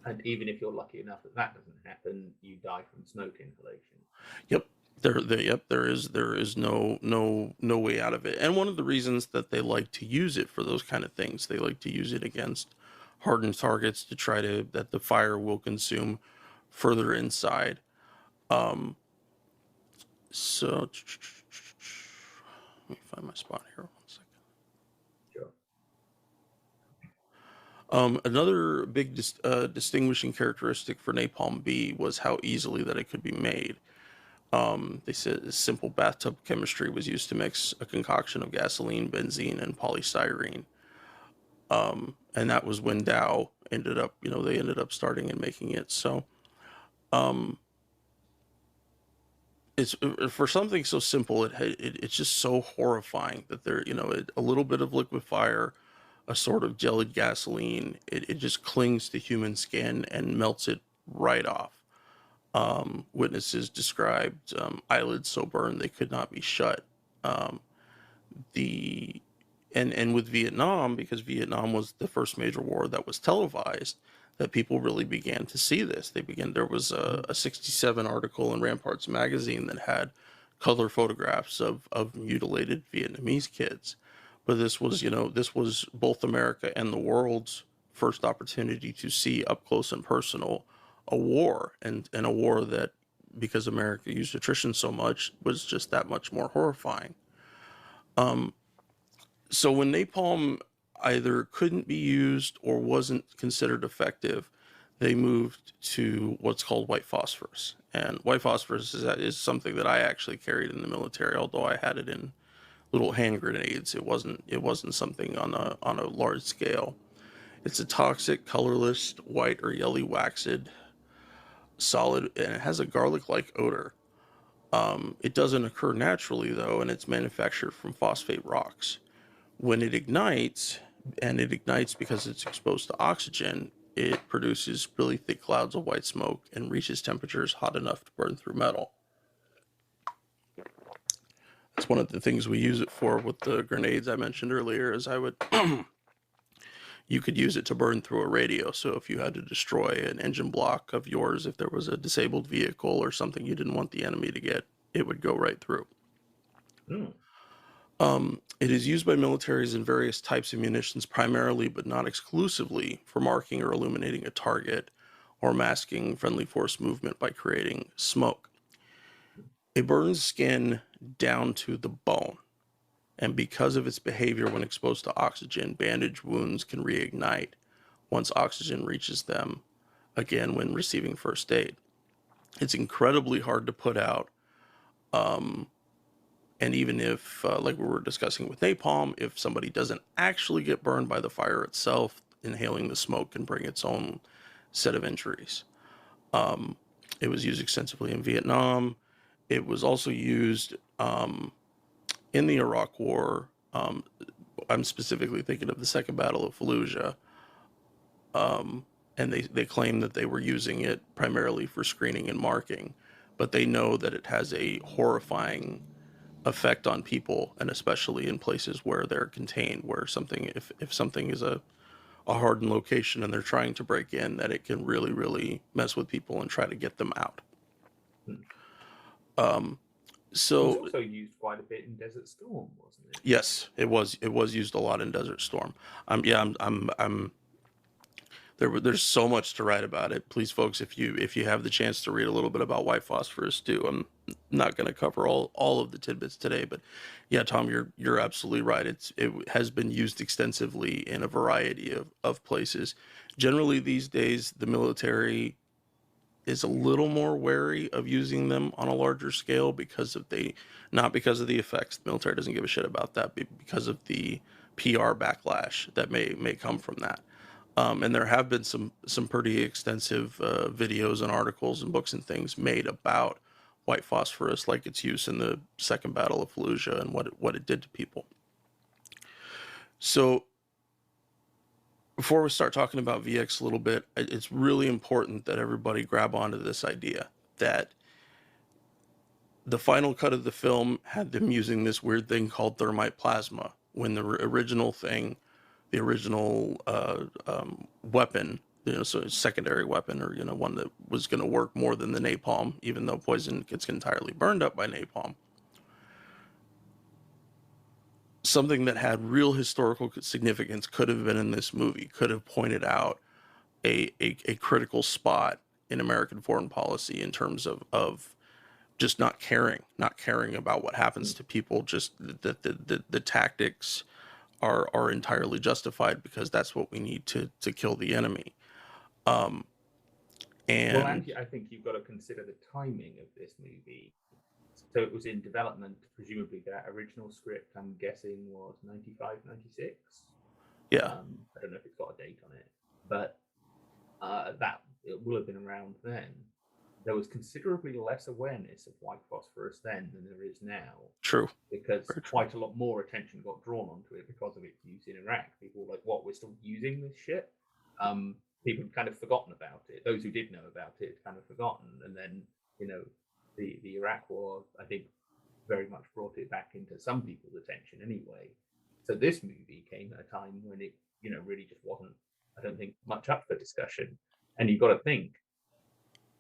And even if you're lucky enough that doesn't happen, you die from smoke inhalation. Yep. There is no way out of it. And one of the reasons that they like to use it for those kind of things, they like to use it against hardened targets to try to that the fire will consume further inside. So let me find my spot here. 1 second. Sure. Another big distinguishing characteristic for Napalm B was how easily that it could be made. They said simple bathtub chemistry was used to mix a concoction of gasoline, benzene, and polystyrene. And that was when Dow ended up starting and making it. So, it's for something so simple. It's just so horrifying that a little bit of liquid fire, a sort of gelid gasoline, it just clings to human skin and melts it right off. Witnesses described eyelids so burned they could not be shut. And with Vietnam, because Vietnam was the first major war that was televised, that people really began to see this. There was a 67 article in Ramparts magazine that had color photographs of mutilated Vietnamese kids. But this was both America and the world's first opportunity to see up close and personal a war, and a war that, because America used attrition so much, was just that much more horrifying. So when napalm either couldn't be used or wasn't considered effective, they moved to what's called white phosphorus. And white phosphorus is something that I actually carried in the military, although I had it in little hand grenades. It wasn't something on a large scale. It's a toxic, colorless, white or yellow waxed solid, and it has a garlic-like odor. It doesn't occur naturally though, and it's manufactured from phosphate rocks. When it ignites, and it ignites because it's exposed to oxygen, it produces really thick clouds of white smoke and reaches temperatures hot enough to burn through metal. That's one of the things we use it for with the grenades I mentioned earlier. Is I would you could use it to burn through a radio. So if you had to destroy an engine block of yours, if there was a disabled vehicle or something you didn't want the enemy to get, it would go right through. It is used by militaries in various types of munitions, primarily but not exclusively for marking or illuminating a target or masking friendly force movement by creating smoke. It burns skin down to the bone, and because of its behavior when exposed to oxygen, bandaged wounds can reignite once oxygen reaches them again when receiving first aid. It's incredibly hard to put out. And even if, like we were discussing with napalm, if somebody doesn't actually get burned by the fire itself, inhaling the smoke can bring its own set of injuries. It was used extensively in Vietnam. It was also used in the Iraq War. I'm specifically thinking of the Second Battle of Fallujah. And they claim that they were using it primarily for screening and marking, but they know that it has a horrifying effect on people, and especially in places where they're contained, where something, if something is a hardened location and they're trying to break in, that it can really, really mess with people and try to get them out. So it was also used quite a bit in Desert Storm, wasn't it? Yes, it was used a lot in Desert Storm. There's so much to write about it. Please, folks, if you have the chance to read a little bit about white phosphorus too, I'm not going to cover all of the tidbits today, but yeah, Tom, you're absolutely right. It has been used extensively in a variety of places. Generally, these days, the military is a little more wary of using them on a larger scale not because of the effects. The military doesn't give a shit about that, but because of the PR backlash that may come from that. And there have been some pretty extensive videos and articles and books and things made about white phosphorus, like its use in the Second Battle of Fallujah and what it did to people. So before we start talking about VX a little bit, it's really important that everybody grab onto this idea that the final cut of the film had them using this weird thing called thermite plasma, when the original weapon, so a secondary weapon, or one that was going to work more than the napalm, even though poison gets entirely burned up by napalm. Something that had real historical significance could have been in this movie, could have pointed out a critical spot in American foreign policy in terms of just not caring about what happens to people. Just the tactics are entirely justified because that's what we need to kill the enemy. And I think you've got to consider the timing of this movie. So it was in development, presumably that original script, I'm guessing, was 95, 96. Yeah. I don't know if it's got a date on it, but that it will have been around then. There was considerably less awareness of white phosphorus then than there is now. True. Because quite a lot more attention got drawn onto it because of its use in Iraq. People were like, what, we're still using this shit? People had kind of forgotten about it. Those who did know about it had kind of forgotten. And then, the Iraq War, I think, very much brought it back into some people's attention anyway. So this movie came at a time when it, really just wasn't, I don't think, much up for discussion. And you've got to think,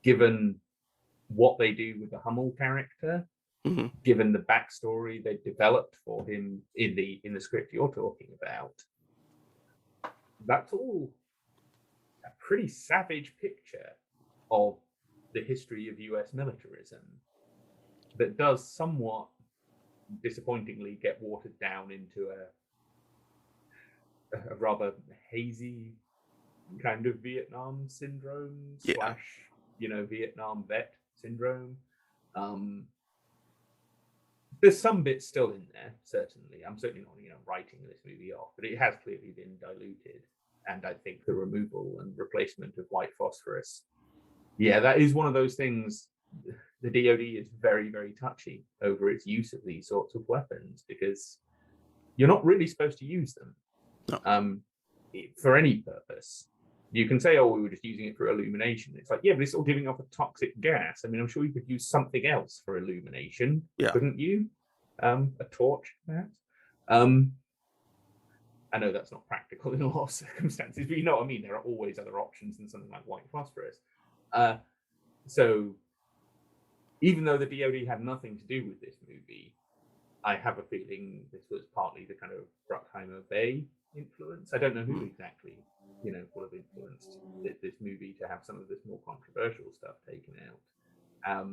given what they do with the Hummel character, mm-hmm. given the backstory they developed for him in the script you're talking about, that's all a pretty savage picture of the history of US militarism that does somewhat disappointingly get watered down into a rather hazy kind of Vietnam syndrome Yeah. / Vietnam vet syndrome. There's some bits still in there, certainly. I'm certainly not, writing this movie off, but it has clearly been diluted. And I think the removal and replacement of white phosphorus, yeah, that is one of those things. The DoD is very, very touchy over its use of these sorts of weapons because you're not really supposed to use them for any purpose. You can say, oh, we were just using it for illumination. It's like, yeah, but it's all giving off a toxic gas. I mean, I'm sure you could use something else for illumination, couldn't you? A torch, perhaps? I know that's not practical in a lot of circumstances, but you know what I mean? There are always other options than something like white phosphorus. So even though the DoD had nothing to do with this movie, I have a feeling this was partly the kind of Bruckheimer Bay influence. I don't know who exactly, will have influenced this movie to have some of this more controversial stuff taken out.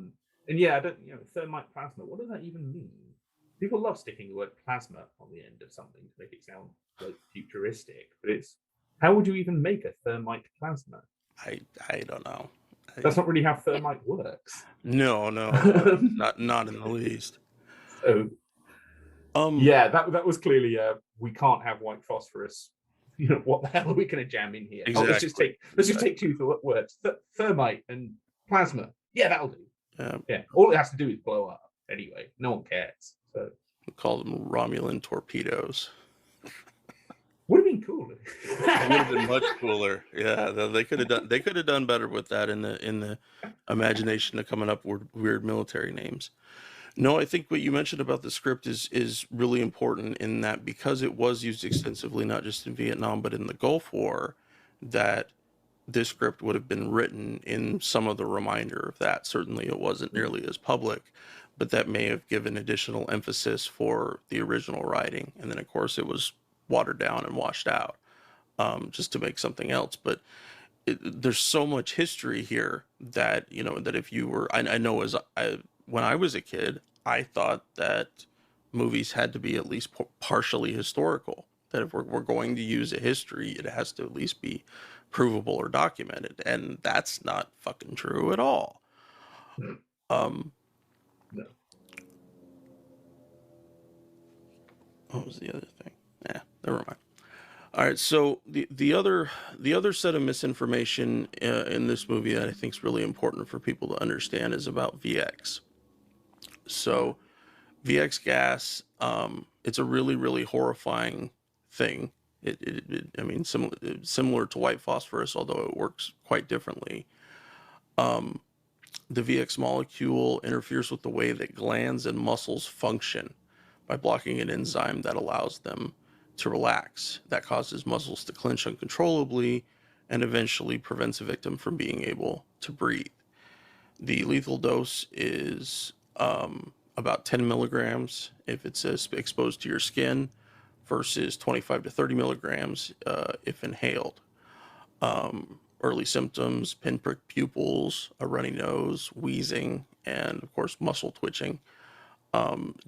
And yeah, I don't, thermite plasma, what does that even mean? People love sticking the word plasma on the end of something to make it sound like futuristic, but how would you even make a thermite plasma? I don't know. That's not really how thermite works. No, not in the least. So, yeah, that was clearly we can't have white phosphorus. What the hell are we going to jam in here? Exactly. Oh, let's just take two words: thermite and plasma. Yeah, that'll do. Yeah, all it has to do is blow up. Anyway, no one cares. So we call them Romulan torpedoes. Would have been cooler. It would have been much cooler. Yeah, they could have done better with that in the imagination of coming up with weird military names. No, I think what you mentioned about the script is really important in that because it was used extensively, not just in Vietnam, but in the Gulf War, that this script would have been written in some of the reminder of that. Certainly it wasn't nearly as public, but that may have given additional emphasis for the original writing. And then, of course, it was watered down and washed out just to make something else. But there's so much history here that, that if you were, I know when I was a kid, I thought that movies had to be at least partially historical. That if we're going to use a history, it has to at least be provable or documented. And that's not fucking true at all. No. What was the other thing? Yeah, never mind. All right, so the other set of misinformation in this movie that I think is really important for people to understand is about VX. So VX gas, it's a really, really horrifying thing. I mean, similar to white phosphorus, although it works quite differently. The VX molecule interferes with the way that glands and muscles function by blocking an enzyme that allows them to relax. That causes muscles to clench uncontrollably and eventually prevents a victim from being able to breathe. The lethal dose is about 10 milligrams if it's exposed to your skin versus 25 to 30 milligrams if inhaled. Early symptoms: pinprick pupils, a runny nose, wheezing, and of course muscle twitching.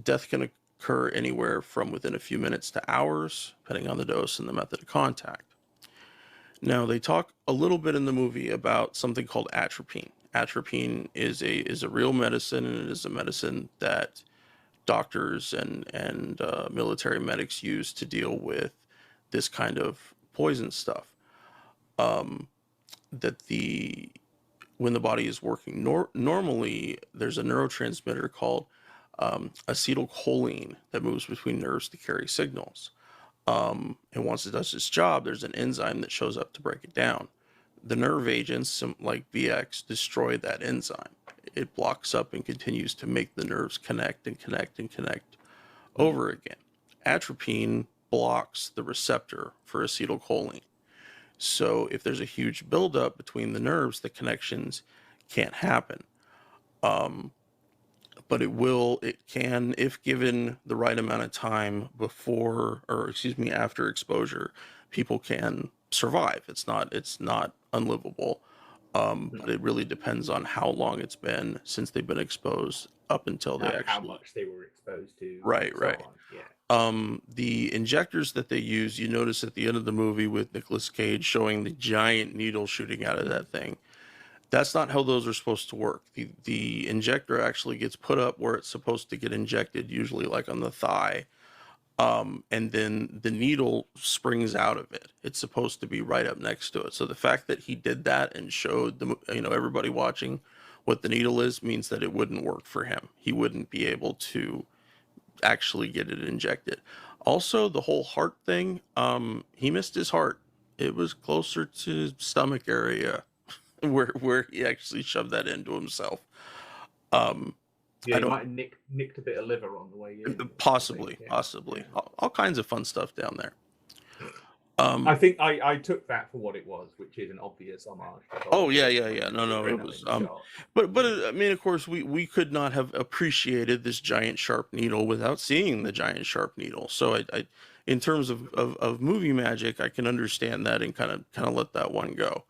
Death can occur anywhere from within a few minutes to hours, depending on the dose and the method of contact. Now, they talk a little bit in the movie about something called atropine. Atropine is a real medicine, and it is a medicine that doctors and military medics use to deal with this kind of poison stuff. When the body is working normally, there's a neurotransmitter called acetylcholine that moves between nerves to carry signals. And once it does its job, there's an enzyme that shows up to break it down. The nerve agents, like VX, destroy that enzyme. It blocks up and continues to make the nerves connect and connect and connect over again. Atropine blocks the receptor for acetylcholine. So if there's a huge buildup between the nerves, the connections can't happen. But it can, if given the right amount of time after exposure, people can survive. It's not unlivable. But it really depends on how long it's been since they've been exposed up until they actually... How much they were exposed to. Right. Yeah. The injectors that they use, you notice at the end of the movie with Nicolas Cage showing the giant needle shooting out of that thing. That's not how those are supposed to work. The injector actually gets put up where it's supposed to get injected, usually like on the thigh. And then the needle springs out of it. It's supposed to be right up next to it. So the fact that he did that and showed everybody watching what the needle is means that it wouldn't work for him. He wouldn't be able to actually get it injected. Also, the whole heart thing, he missed his heart. It was closer to stomach area where he actually shoved that into himself. Yeah, he might have nicked a bit of liver on the way in. Possibly. All kinds of fun stuff down there. I think I took that for what it was, which is an obvious homage. Oh yeah. No, it was. But I mean, of course, we could not have appreciated this giant sharp needle without seeing the giant sharp needle. So I in terms of movie magic, I can understand that and kind of let that one go.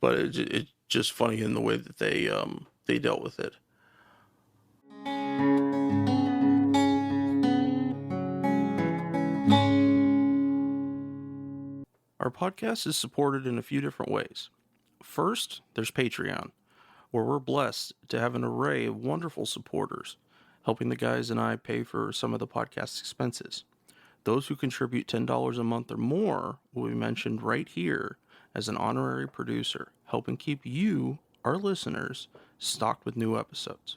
But it's just funny in the way that they dealt with it. Our podcast is supported in a few different ways. First, there's Patreon, where we're blessed to have an array of wonderful supporters, helping the guys and I pay for some of the podcast's expenses. Those who contribute $10 a month or more will be mentioned right here as an honorary producer, helping keep you, our listeners, stocked with new episodes.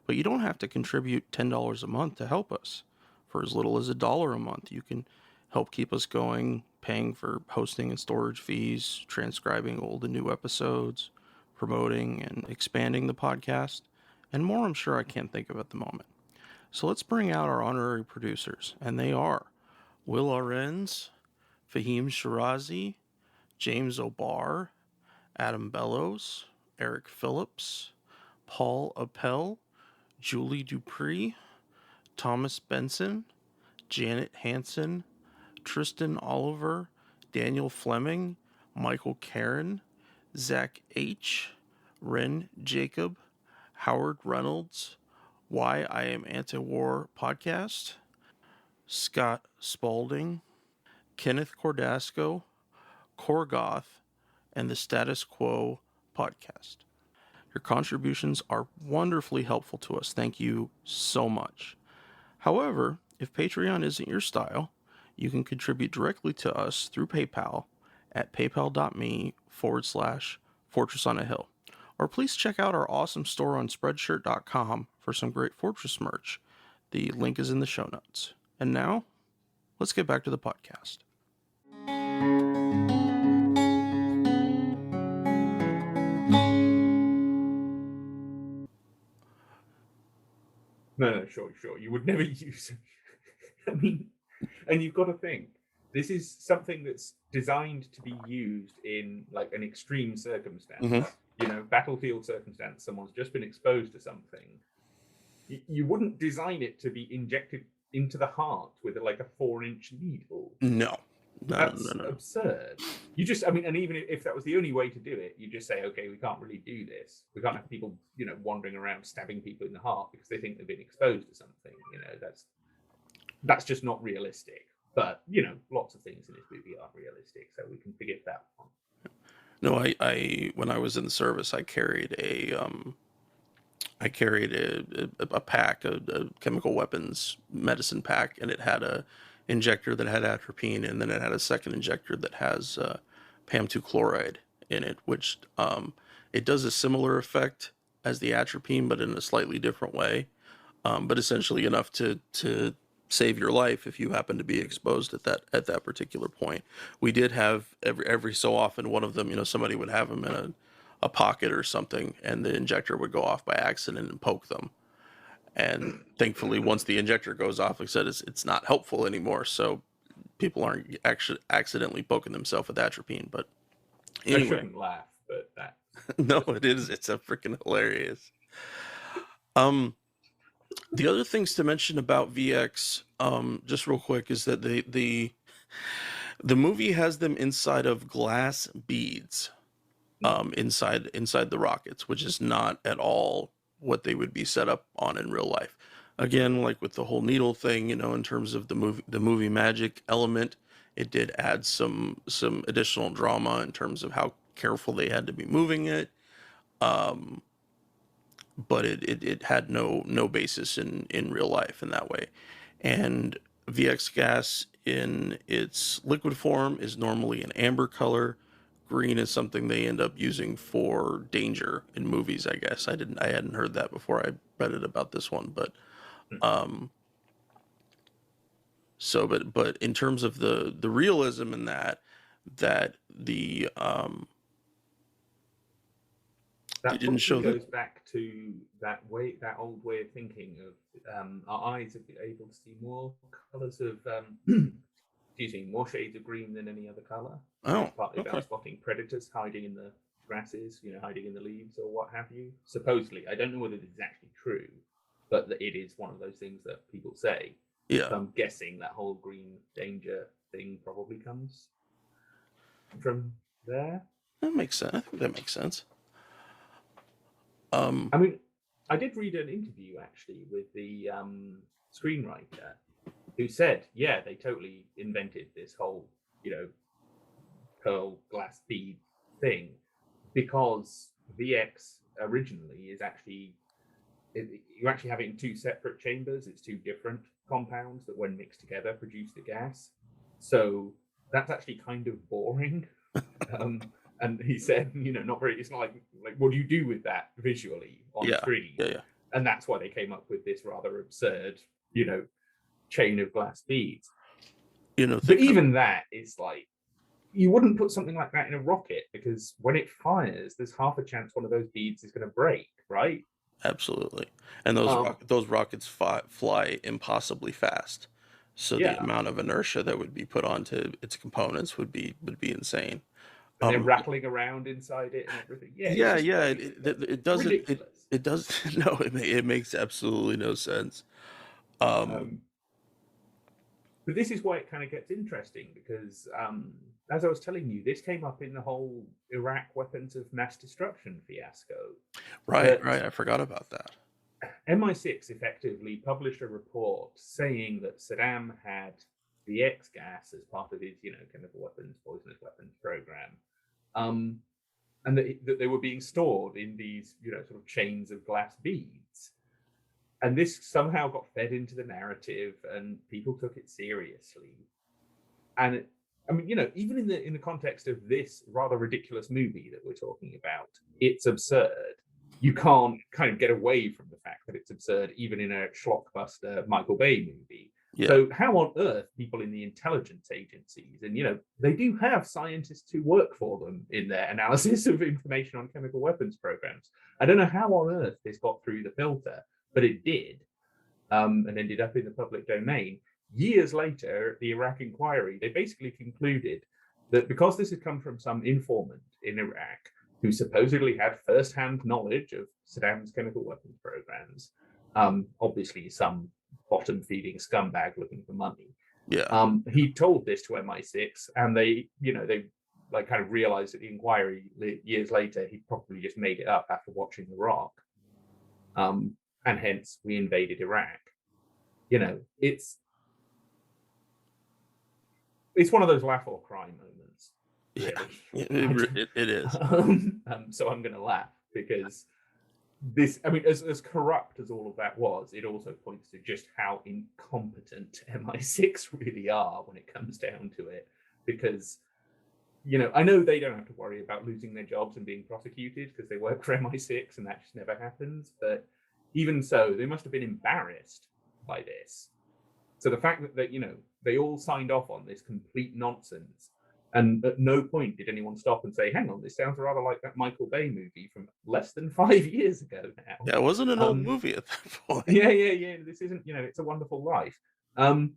But you don't have to contribute $10 a month to help us. For as little as $1 a month, you can help keep us going, paying for hosting and storage fees, transcribing old and new episodes, promoting and expanding the podcast, and more I'm sure I can't think of at the moment. So let's bring out our honorary producers, and they are Will Arens, Fahim Shirazi, James O'Barr, Adam Bellows, Eric Phillips, Paul Appel, Julie Dupree, Thomas Benson, Janet Hansen, Tristan Oliver, Daniel Fleming, Michael Karen, Zach H., Ren Jacob, Howard Reynolds, Why I Am Anti-War Podcast, Scott Spaulding, Kenneth Cordasco, Korgoth, and the Status Quo Podcast. Your contributions are wonderfully helpful to us. Thank you so much. However, if Patreon isn't your style, you can contribute directly to us through PayPal at paypal.me/Fortress on a Hill. Or please check out our awesome store on Spreadshirt.com for some great Fortress merch. The link is in the show notes. And now, let's get back to the podcast. No, sure. You would never use it. I mean, and you've got to think, this is something that's designed to be used in like an extreme circumstance. Mm-hmm. Battlefield circumstance, someone's just been exposed to something. You wouldn't design it to be injected into the heart with like a 4-inch needle. No. That's absurd. And even if that was the only way to do it, you just say, okay, we can't really do this. We can't have people, wandering around stabbing people in the heart because they think they've been exposed to something. That's just not realistic. But, lots of things in this movie are realistic, so we can forget that one. No, I when I was in the service, I carried a pack, a chemical weapons medicine pack, and it had a injector that had atropine, and then it had a second injector that has PAM2 chloride in it, which it does a similar effect as the atropine, but in a slightly different way. But essentially enough to save your life if you happen to be exposed at that particular point. We did have every so often one of them, somebody would have them in a pocket or something, and the injector would go off by accident and poke them. And thankfully, once the injector goes off, like I said, it's not helpful anymore. So people aren't actually accidentally poking themselves with atropine. But anyway, I shouldn't laugh, but that. No, it is. It's a freaking hilarious. The other things to mention about VX, just real quick, is that the movie has them inside of glass beads. inside the rockets, which is not at all what they would be set up on in real life. Again, like with the whole needle thing, in terms of the movie magic element, it did add some additional drama in terms of how careful they had to be moving it. But it had no basis in real life in that way. And VX gas in its liquid form is normally an amber color. Green is something they end up using for danger in movies, I guess. I hadn't heard that before I read it about this one, but but in terms of the realism in that the That didn't show goes back to that old way of thinking of our eyes are able to see more colors of excuse me, more shades of green than any other color. Oh, partly okay. about spotting predators hiding in the grasses, hiding in the leaves or what have you. Supposedly, I don't know whether this is actually true, but it is one of those things that people say. Yeah. So I'm guessing that whole green danger thing probably comes from there. That makes sense. I think that makes sense. I mean, I did read an interview actually with the screenwriter who said, yeah, they totally invented this whole, pearl glass bead thing because VX originally is actually, you're actually having two separate chambers. It's two different compounds that when mixed together produce the gas. So that's actually kind of boring. And he said, not very, it's not like what do you do with that visually on screen? Yeah. And that's why they came up with this rather absurd, chain of glass beads. But even that is like, you wouldn't put something like that in a rocket because when it fires, there's half a chance one of those beads is going to break, right? Absolutely. And those rockets fly impossibly fast. So the amount of inertia that would be put onto its components would be insane. And they're rattling around inside it and everything. It doesn't. Ridiculous. It does. No, it makes absolutely no sense. But this is why it kind of gets interesting because, as I was telling you, this came up in the whole Iraq weapons of mass destruction fiasco. Right. I forgot about that. MI6 effectively published a report saying that Saddam had VX gas as part of his, chemical weapons, poisonous weapons program, and that they were being stored in these, sort of chains of glass beads. And this somehow got fed into the narrative, and people took it seriously. And even in the context of this rather ridiculous movie that we're talking about, it's absurd. You can't kind of get away from the fact that it's absurd, even in a schlockbuster Michael Bay movie. Yeah. So how on earth people in the intelligence agencies, and they do have scientists who work for them in their analysis of information on chemical weapons programs. I don't know how on earth this got through the filter, but it did, and ended up in the public domain. Years later, the Iraq inquiry, they basically concluded that because this had come from some informant in Iraq who supposedly had first-hand knowledge of Saddam's chemical weapons programs, obviously some bottom-feeding scumbag looking for money. Yeah. He told this to MI6, and they like kind of realized at the inquiry years later he probably just made it up after watching The Rock. And hence we invaded Iraq. It's one of those laugh or cry moments. Really. It is. So I'm going to laugh because this, as corrupt as all of that was, it also points to just how incompetent MI6 really are when it comes down to it. Because, I know they don't have to worry about losing their jobs and being prosecuted because they work for MI6 and that just never happens. But even so, they must have been embarrassed by this. So the fact that they all signed off on this complete nonsense, and at no point did anyone stop and say, hang on, this sounds rather like that Michael Bay movie from less than 5 years ago now. Yeah, it wasn't an old movie at that point. Yeah. This isn't, It's a Wonderful Life. But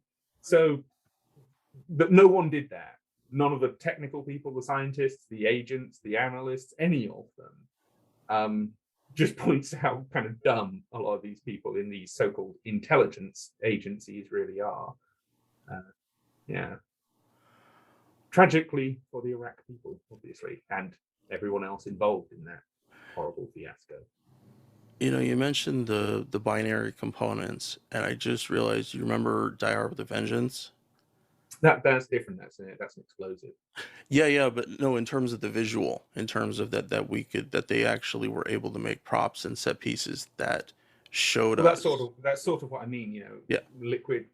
no one did that. None of the technical people, the scientists, the agents, the analysts, any of them. Just points to how kind of dumb a lot of these people in these so-called intelligence agencies really are. Tragically for the Iraq people, obviously, and everyone else involved in that horrible fiasco. You mentioned the binary components, and I just realized, you remember Die Hard with a Vengeance? That's different. That's an explosive. Yeah, but no, in terms of the visual, in terms of that they actually were able to make props and set pieces that showed Well, us. that's sort of what I mean. Yeah. Liquid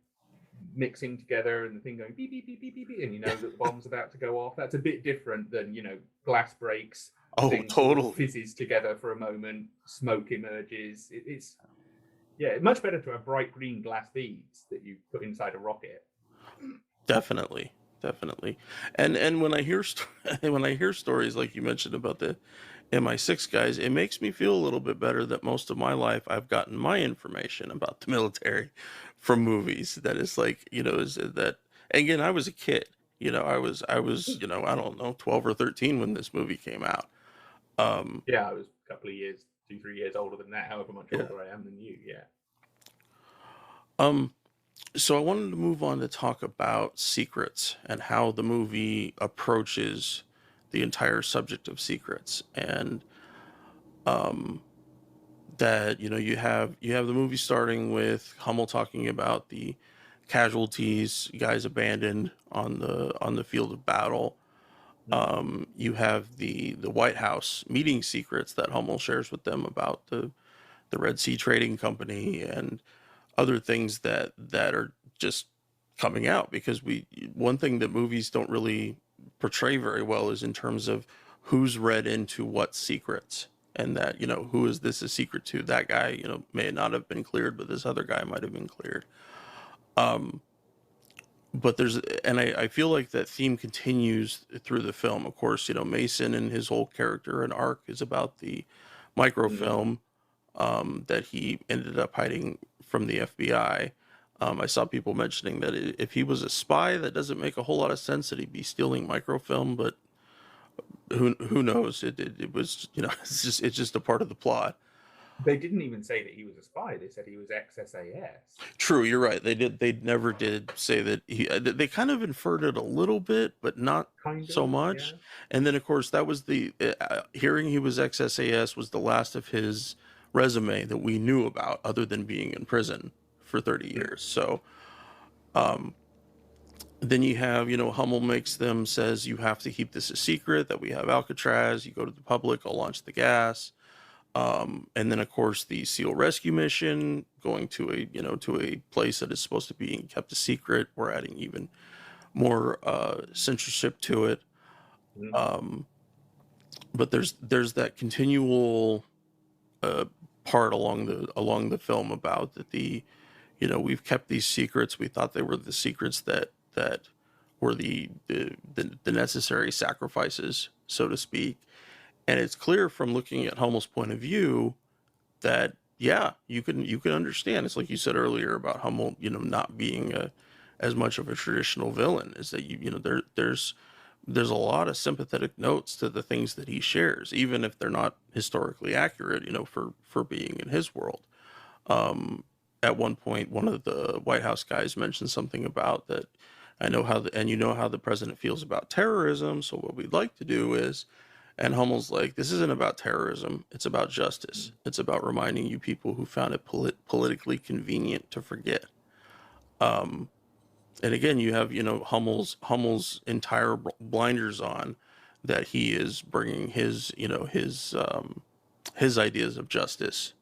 mixing together and the thing going beep beep beep beep beep, and that the bomb's about to go off. That's a bit different than glass breaks. Oh, thing totally. sort of fizzes together for a moment, smoke emerges. It's much better to have bright green glass beads that you put inside a rocket. Definitely. And when I hear stories like you mentioned about the MI6 guys, it makes me feel a little bit better that most of my life I've gotten my information about the military from movies. That is like, is that, again, I was a kid. I was I don't know, 12 or 13 when this movie came out. I was a couple of years, 2-3 years older than that, however much older I am than you. So I wanted to move on to talk about secrets and how the movie approaches the entire subject of secrets. And that you have the movie starting with Hummel talking about the casualties, guys abandoned on the field of battle. You have the White House meeting secrets that Hummel shares with them about the Red Sea Trading Company and other things that are just coming out, because one thing that movies don't really portray very well is in terms of who's read into what secrets, and that who is this a secret to. That guy may not have been cleared, but this other guy might have been cleared. But I feel like that theme continues through the film. Of course, Mason and his whole character and arc is about the microfilm that he ended up hiding from the FBI. I saw people mentioning that if he was a spy, that doesn't make a whole lot of sense that he'd be stealing microfilm, but who knows? It was, it's just a part of the plot. They didn't even say that he was a spy. They said he was ex-SAS. True, you're right. They never did say that they kind of inferred it a little bit, but not so much. Yeah. And then, of course, that was the hearing he was ex-SAS was the last of his resume that we knew about, other than being in prison for 30 years. So then you have, Hummel says you have to keep this a secret, that we have Alcatraz. You go to the public, I'll launch the gas. And then, of course, the SEAL rescue mission, going to a place that is supposed to be kept a secret. We're adding even more censorship to it. But there's that continual part along the film about that we've kept these secrets. We thought they were the secrets that were the necessary sacrifices, so to speak. And it's clear from looking at Hummel's point of view that you can understand. It's like you said earlier about Hummel, not being as much of a traditional villain, is that there's a lot of sympathetic notes to the things that he shares, even if they're not historically accurate, for being in his world. At one point, one of the White House guys mentioned something about that. I know how the president feels about terrorism. So what we'd like to do is, and Hummel's like, this isn't about terrorism. It's about justice. It's about reminding you people who found it politically convenient to forget. And again, you have, Hummel's entire blinders on, that he is bringing his ideas of justice,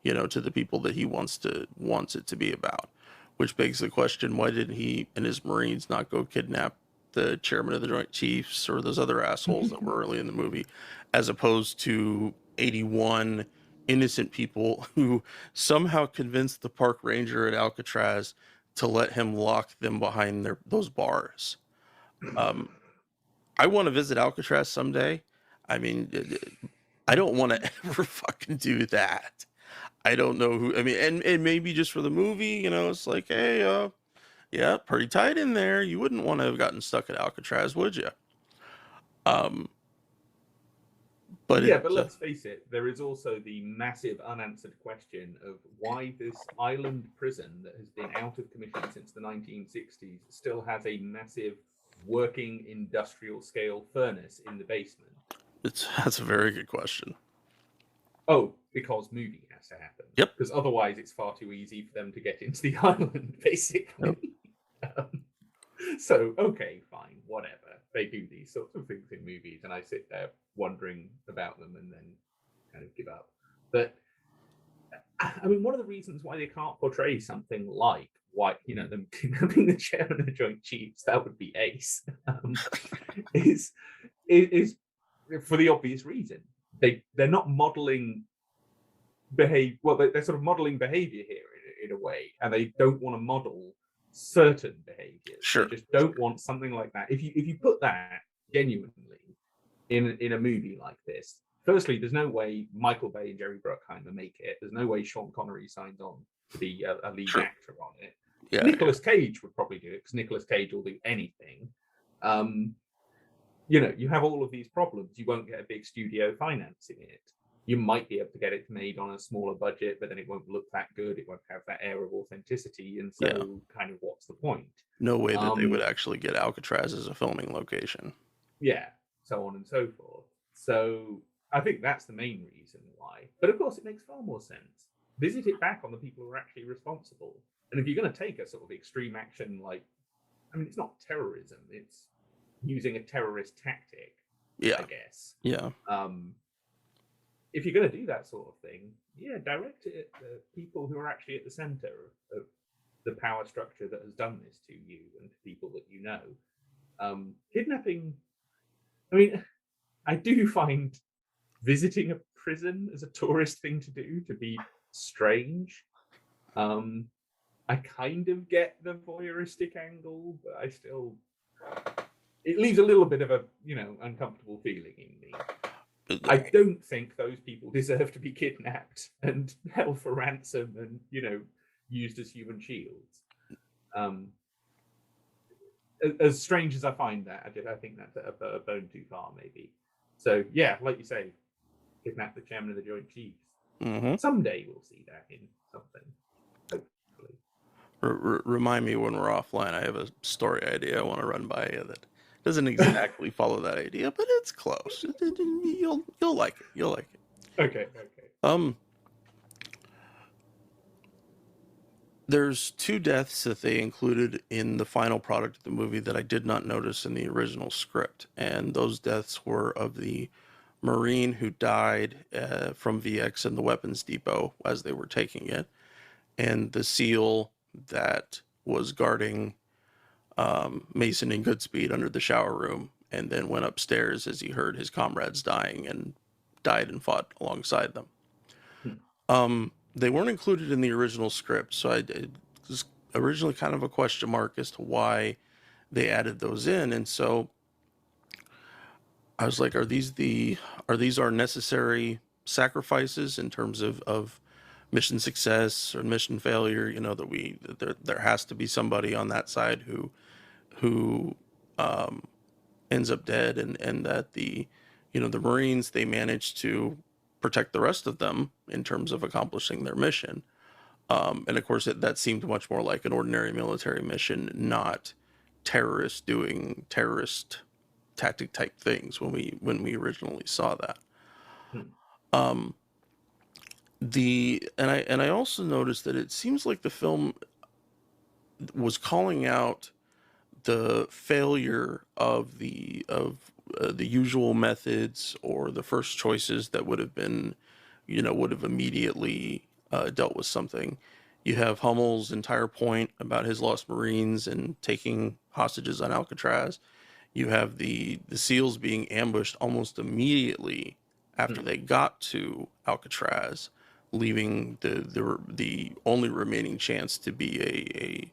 to the people that he wants it to be about, which begs the question, why did he and his Marines not go kidnap the chairman of the Joint Chiefs or those other assholes that were early in the movie, as opposed to 81 innocent people who somehow convinced the park ranger at Alcatraz to let him lock them behind those bars. I want to visit Alcatraz someday. I mean, I don't want to ever fucking do that. I don't know who. I mean, and maybe just for the movie, it's like, hey, yeah, pretty tight in there. You wouldn't want to have gotten stuck at Alcatraz, would you? But let's face it, there is also the massive unanswered question of why this island prison that has been out of commission since the 1960s still has a massive working industrial scale furnace in the basement. That's a very good question. Oh, because movie has to happen. Yep. Because otherwise it's far too easy for them to get into the island, basically. Yep. So, okay, fine, whatever. They do these sorts of things in movies, and I sit there wondering about them and then kind of give up. But, I mean, one of the reasons why they can't portray something like them kidnapping the chairman of the Joint Chiefs, that would be ace, is for the obvious reason. They're not modeling they're sort of modeling behavior here in a way, and they don't want to model certain behaviors. Sure. They just don't want something like that. If you put that genuinely in a movie like this, firstly, there's no way Michael Bay and Jerry Bruckheimer make it. There's no way Sean Connery signs on to be a lead actor on it. Yeah, Nicolas Cage would probably do it, because Nicolas Cage will do anything. You have all of these problems. You won't get a big studio financing it. You might be able to get it made on a smaller budget, but then it won't look that good. It won't have that air of authenticity. And so kind of what's the point? No way that they would actually get Alcatraz as a filming location. Yeah, so on and so forth. So I think that's the main reason why. But of course, it makes far more sense. Visit it back on the people who are actually responsible. And if you're going to take a sort of extreme action, it's not terrorism. It's using a terrorist tactic, I guess. Yeah. If you're going to do that sort of thing, direct it at the people who are actually at the center of the power structure that has done this to you and to people that you know. Kidnapping, I do find visiting a prison as a tourist thing to do to be strange. I kind of get the voyeuristic angle, but it leaves a little bit of a, uncomfortable feeling in me. I don't think those people deserve to be kidnapped and held for ransom and, used as human shields. As strange as I find that, I think that's a bone too far, maybe. So, yeah, like you say, kidnap the chairman of the Joint Chiefs. Mm-hmm. Someday we'll see that in something, hopefully. Remind me when we're offline. I have a story idea I want to run by you that doesn't exactly follow that idea, but it's close. You'll like it. You'll like it. Okay. There's 2 deaths that they included in the final product of the movie that I did not notice in the original script, and those deaths were of the Marine who died from VX in the weapons depot as they were taking it, and the SEAL that was guarding Mason and Goodspeed under the shower room, and then went upstairs as he heard his comrades dying and died and fought alongside them. They weren't included in the original script, so it was originally kind of a question mark as to why they added those in. And so I was like, are these our necessary sacrifices in terms of mission success or mission failure? That there has to be somebody on that side who ends up dead, and that the Marines, they managed to protect the rest of them in terms of accomplishing their mission. And of course, that seemed much more like an ordinary military mission, not terrorists doing terrorist tactic type things when we originally saw that. I also noticed that it seems like the film was calling out the failure of the usual methods or the first choices that would have immediately dealt with something. You have Hummel's entire point about his lost Marines and taking hostages on Alcatraz. You have the SEALs being ambushed almost immediately after they got to Alcatraz, leaving the only remaining chance to be a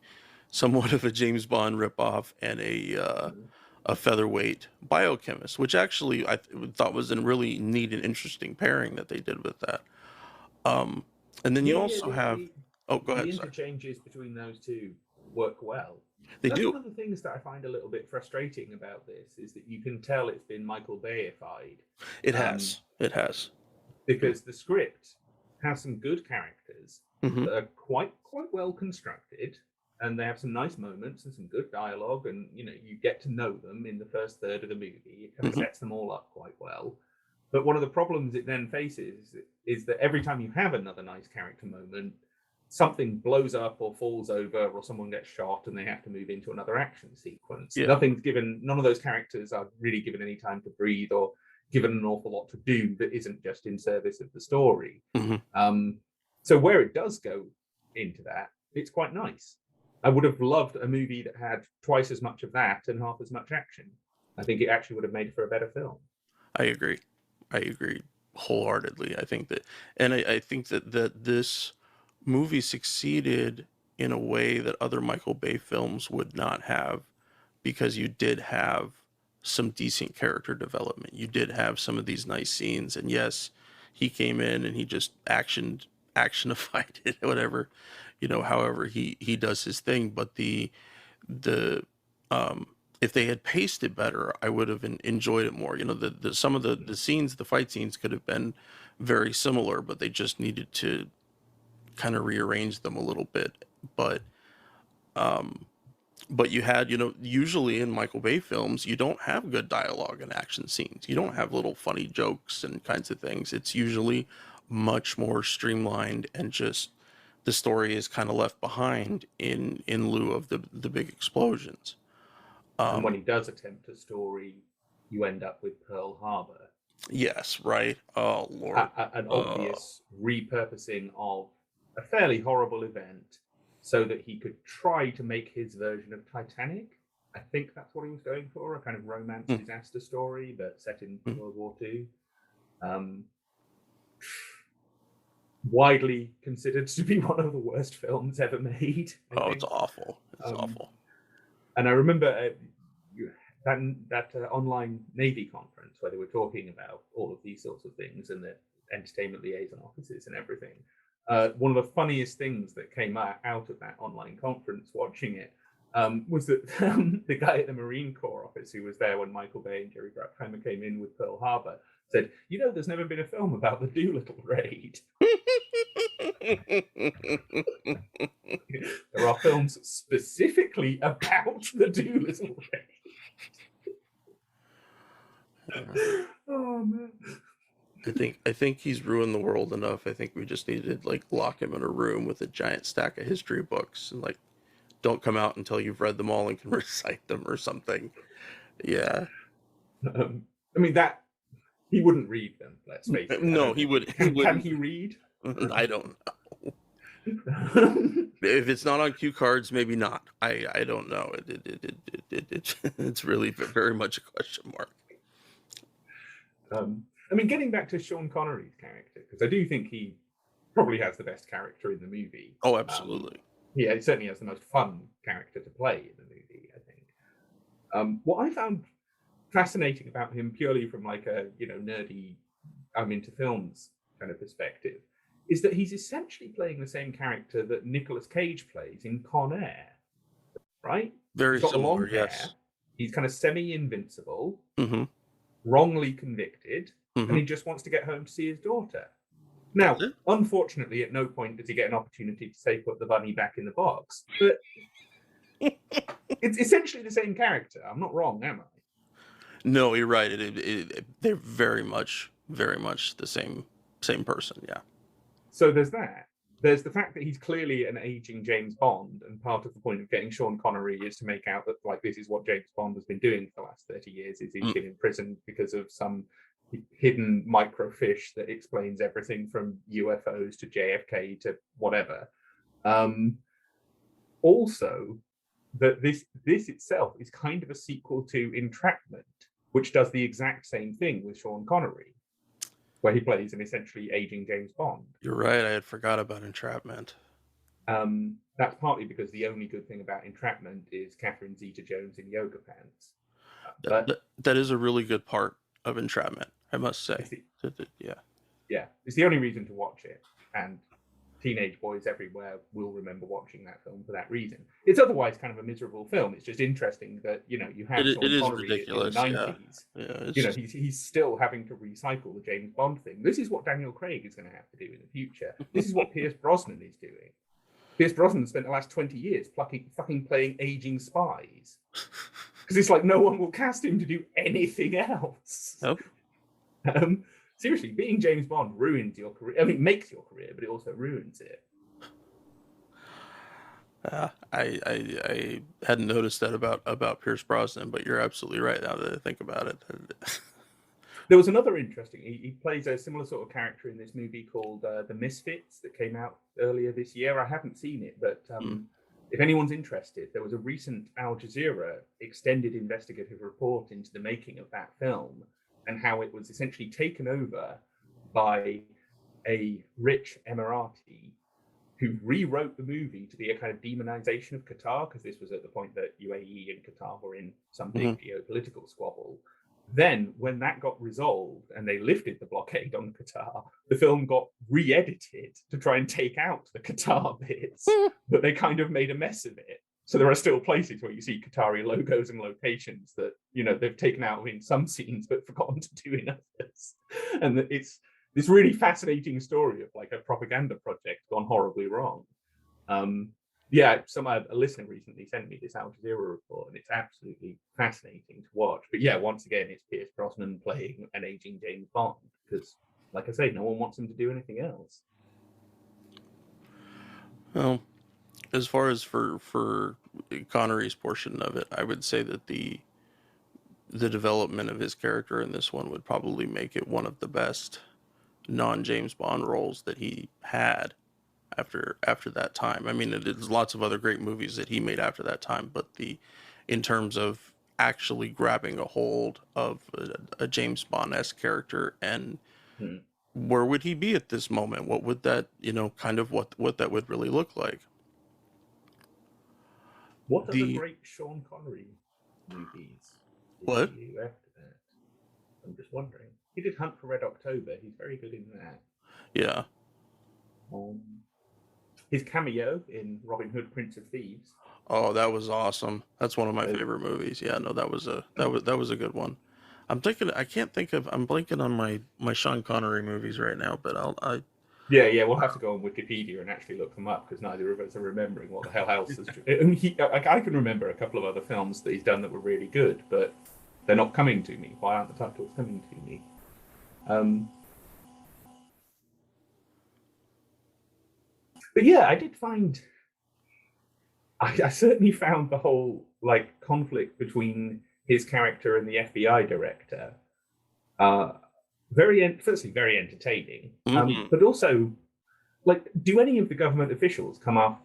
somewhat of a James Bond ripoff and a featherweight biochemist, which actually I thought was a really neat and interesting pairing that they did with that. And then you also have... Oh, go ahead. The interchanges between those two work well. That's one of the things that I find a little bit frustrating about this is that you can tell it's been Michael Bayified. It has. Because the script has some good characters that are quite well constructed, and they have some nice moments and some good dialogue, and you get to know them in the first third of the movie. It kind of sets them all up quite well. But one of the problems it then faces is that every time you have another nice character moment, something blows up or falls over or someone gets shot and they have to move into another action sequence. Yeah. None of those characters are really given any time to breathe or given an awful lot to do that isn't just in service of the story. So where it does go into that, it's quite nice. I would have loved a movie that had twice as much of that and half as much action. I think it actually would have made for a better film. I agree wholeheartedly. I think that, and I think that this movie succeeded in a way that other Michael Bay films would not have, because you did have some decent character development. You did have some of these nice scenes, and yes, he came in and he just actionified it, whatever, however he does his thing. But the if they had paced it better, I would have enjoyed it more. Some of the scenes, the fight scenes could have been very similar, but they just needed to kind of rearrange them a little bit. But you had, usually in Michael Bay films, you don't have good dialogue and action scenes. You don't have little funny jokes and kinds of things. It's usually much more streamlined, and just the story is kind of left behind in lieu of the big explosions. And when he does attempt a story, you end up with Pearl Harbor. Yes, right. Oh, Lord. An obvious repurposing of a fairly horrible event so that he could try to make his version of Titanic. I think that's what he was going for, a kind of romance disaster story, but set in World War II. Widely considered to be one of the worst films ever made. It's awful. It's awful. And I remember that online Navy conference where they were talking about all of these sorts of things and the entertainment liaison offices and everything. One of the funniest things that came out of that online conference, watching it, was that the guy at the Marine Corps office who was there when Michael Bay and Jerry Bruckheimer came in with Pearl Harbor said, there's never been a film about the Doolittle raid. There are films specifically about the Doolittle raid. Oh, man. I think he's ruined the world enough. I think we just need to lock him in a room with a giant stack of history books and don't come out until you've read them all and can recite them or something. Yeah. That he wouldn't read them. Let's face it. No, he would. Can he read? I don't know. If it's not on cue cards, maybe not. I don't know. It's really very much a question mark. Getting back to Sean Connery's character, because I do think he probably has the best character in the movie. Oh, absolutely. He certainly has the most fun character to play in the movie, I think. What I found fascinating about him, purely from a nerdy, I'm into films kind of perspective, is that he's essentially playing the same character that Nicolas Cage plays in Con Air, right? Very He's got similar, long hair, yes. He's kind of semi-invincible, wrongly convicted, and he just wants to get home to see his daughter. Now, unfortunately, at no point does he get an opportunity to say, put the bunny back in the box. But it's essentially the same character. I'm not wrong, am I? No, you're right. They're very much the same person, yeah. So there's that. There's the fact that he's clearly an aging James Bond, and part of the point of getting Sean Connery is to make out that this is what James Bond has been doing for the last 30 years, is he's been in prison because of some hidden microfiche that explains everything from UFOs to JFK to whatever. Also, that this itself is kind of a sequel to Entrapment, which does the exact same thing with Sean Connery, where he plays an essentially aging James Bond. You're right. I had forgot about Entrapment. That's partly because the only good thing about Entrapment is Catherine Zeta-Jones in yoga pants. That is a really good part of Entrapment, I must say. Yeah, it's the only reason to watch it, and teenage boys everywhere will remember watching that film for that reason. It's otherwise kind of a miserable film. It's just interesting that you have Sean Connery in the 90s. Yeah, he's still having to recycle the James Bond thing. This is what Daniel Craig is going to have to do in the future. This is what Pierce Brosnan is doing. Pierce Brosnan spent the last 20 years fucking playing aging spies. Because it's no one will cast him to do anything else. Nope. seriously, being James Bond ruins your career. I mean, makes your career, but it also ruins it. I hadn't noticed that about Pierce Brosnan, but you're absolutely right now that I think about it. There was another interesting. He plays a similar sort of character in this movie called The Misfits that came out earlier this year. I haven't seen it, but if anyone's interested, there was a recent Al Jazeera extended investigative report into the making of that film and how it was essentially taken over by a rich Emirati who rewrote the movie to be a kind of demonization of Qatar, because this was at the point that UAE and Qatar were in some big geopolitical squabble. Then, when that got resolved and they lifted the blockade on Qatar, the film got re-edited to try and take out the Qatar bits, but they kind of made a mess of it. So there are still places where you see Qatari logos and locations that, you know, they've taken out in some scenes but forgotten to do in others. And it's this really fascinating story of like a propaganda project gone horribly wrong. A listener recently sent me this Al Jazeera report, and it's absolutely fascinating to watch. But yeah, once again, it's Pierce Brosnan playing an aging James Bond because, like I say, no one wants him to do anything else. Well, as far as for Connery's portion of it, I would say that the development of his character in this one would probably make it one of the best non-James Bond roles that he had after that time. I mean, there's lots of other great movies that he made after that time, but in terms of actually grabbing a hold of a James Bond-esque character, and where would he be at this moment? What would that, kind of what that would really look like? What are the great Sean Connery movies? What? After that? I'm just wondering. He did Hunt for Red October. He's very good in that. Yeah. His cameo in Robin Hood, Prince of Thieves. Oh, that was awesome. That's one of my favorite movies. Yeah, no, that was a good one. I'm blanking on my Sean Connery movies right now, but Yeah, we'll have to go on Wikipedia and actually look them up because neither of us are remembering what the hell else is. I can remember a couple of other films that he's done that were really good, but they're not coming to me. Why aren't the titles coming to me? But yeah, I did find. I certainly found the whole conflict between his character and the FBI director very entertaining. But also, do any of the government officials come off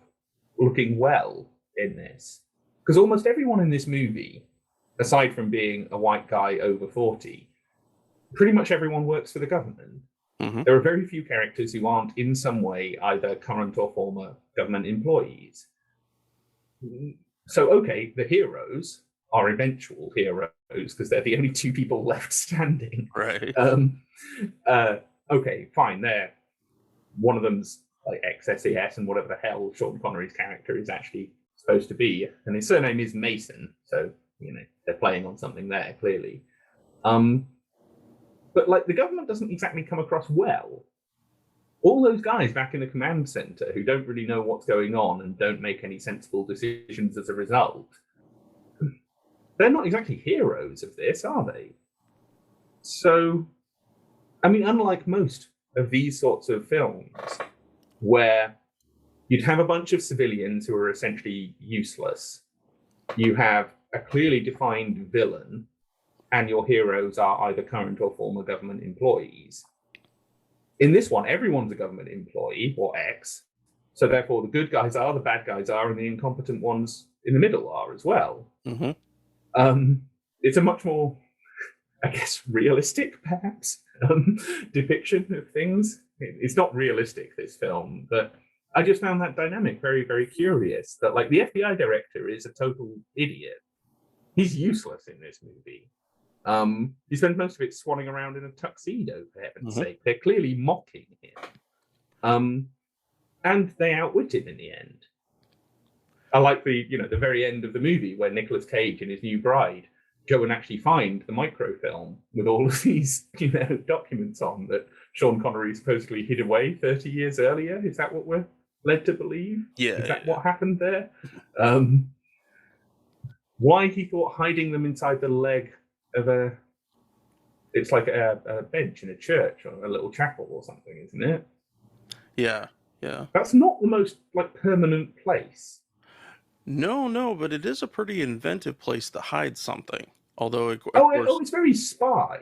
looking well in this? Because almost everyone in this movie, aside from being a white guy over 40, pretty much everyone works for the government. There are very few characters who aren't in some way either current or former government employees. So, okay, the heroes are eventual heroes because they're the only two people left standing. Right. Okay, fine. One of them's ex-SAS and whatever the hell Sean Connery's character is actually supposed to be, and his surname is Mason. So they're playing on something there clearly. But the government doesn't exactly come across well. All those guys back in the command center who don't really know what's going on and don't make any sensible decisions as a result, they're not exactly heroes of this, are they? So, I mean, unlike most of these sorts of films, where you'd have a bunch of civilians who are essentially useless, you have a clearly defined villain, and your heroes are either current or former government employees. In this one, everyone's a government employee or ex, so therefore the good guys are, the bad guys are, and the incompetent ones in the middle are as well. It's a much more, I guess, realistic, perhaps, depiction of things. It's not realistic, this film, but I just found that dynamic very, very curious, that the FBI director is a total idiot. He's useless in this movie. He spends most of it swanning around in a tuxedo, for heaven's sake. They're clearly mocking him. And they outwit him in the end. I like the very end of the movie where Nicolas Cage and his new bride go and actually find the microfilm with all of these, documents on that Sean Connery supposedly hid away 30 years earlier. Is that what we're led to believe? Yeah. Is that what happened there? Why he thought hiding them inside the leg of it's like a bench in a church or a little chapel or something, isn't it? Yeah. That's not the most like permanent place. No, but it is a pretty inventive place to hide something. Although, of Oh, course, it's very spy.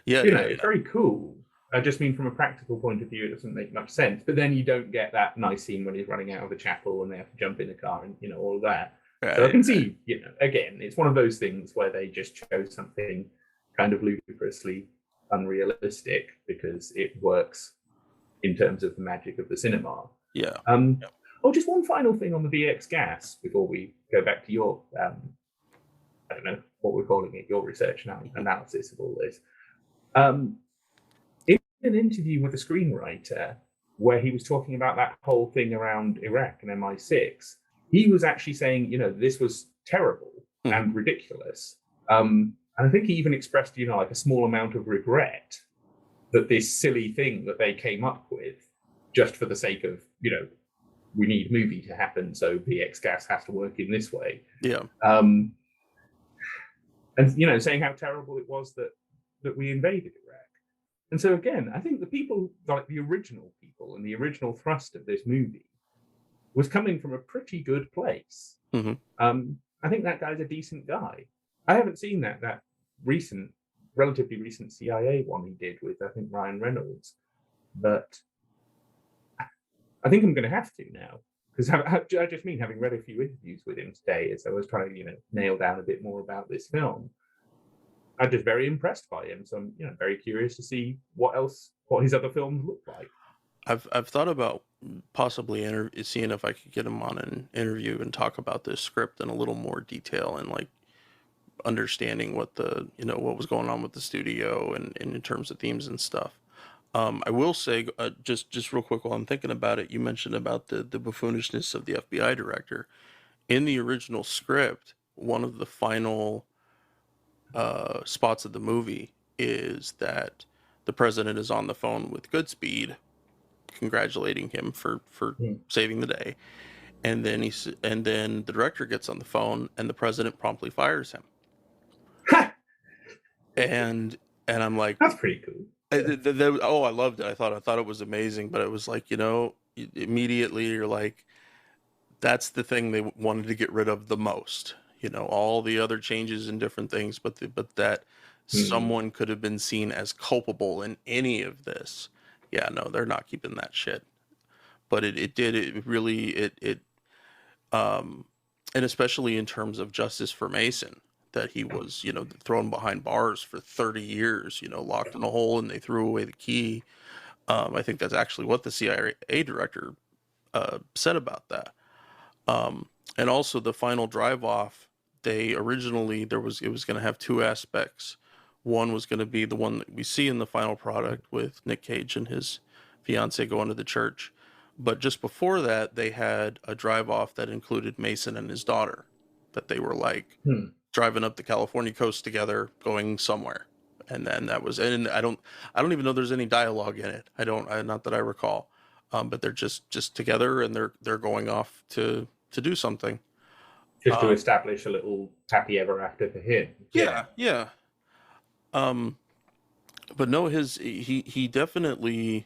yeah, It's very cool. I just mean from a practical point of view, it doesn't make much sense. But then you don't get that nice scene when he's running out of the chapel and they have to jump in the car and all of that. Right, So I can see, again, it's one of those things where they just chose something kind of ludicrously unrealistic because it works in terms of the magic of the cinema. Yeah. Oh, just one final thing on the VX gas before we go back to your, I don't know what we're calling it, your research and analysis of all this. In an interview with a screenwriter where he was talking about that whole thing around Iraq and MI6, he was actually saying, this was terrible and ridiculous. And I think he even expressed, like a small amount of regret that this silly thing that they came up with just for the sake of, we need movie to happen, so VX gas has to work in this way. Yeah. And saying how terrible it was that we invaded Iraq. And so again, I think the people, like the original people and the original thrust of this movie was coming from a pretty good place. I think that guy's a decent guy. I haven't seen that relatively recent CIA one he did with, I think, Ryan Reynolds, but I think I'm going to have to now, because I just mean having read a few interviews with him today as I was trying to nail down a bit more about this film. I'm just very impressed by him, so I'm very curious to see what his other films look like. I've thought about possibly seeing if I could get him on an interview and talk about this script in a little more detail and like understanding what what was going on with the studio and in terms of themes and stuff. I will say, just real quick while I'm thinking about it, you mentioned about the buffoonishness of the FBI director. In the original script, one of the final spots of the movie is that the president is on the phone with Goodspeed, congratulating him for saving the day, and then the director gets on the phone and the president promptly fires him. and I'm like, that's pretty cool. I loved it. I thought it was amazing, but it was like, immediately you're like, that's the thing they wanted to get rid of the most. All the other changes and different things, but that someone could have been seen as culpable in any of this. Yeah, no, they're not keeping that shit. But it really, and especially in terms of justice for Mason, that he was, thrown behind bars for 30 years, locked in a hole, and they threw away the key. I think that's actually what the CIA director said about that. And also the final drive off, it was going to have two aspects. One was going to be the one that we see in the final product with Nick Cage and his fiance going to the church. But just before that, they had a drive off that included Mason and his daughter, that they were like driving up the California coast together, going somewhere. And then that was, and I don't even know there's any dialogue in it. Not that I recall. But they're just together and they're going off to do something. Just to establish a little happy ever after for him. Yeah. But no, he definitely,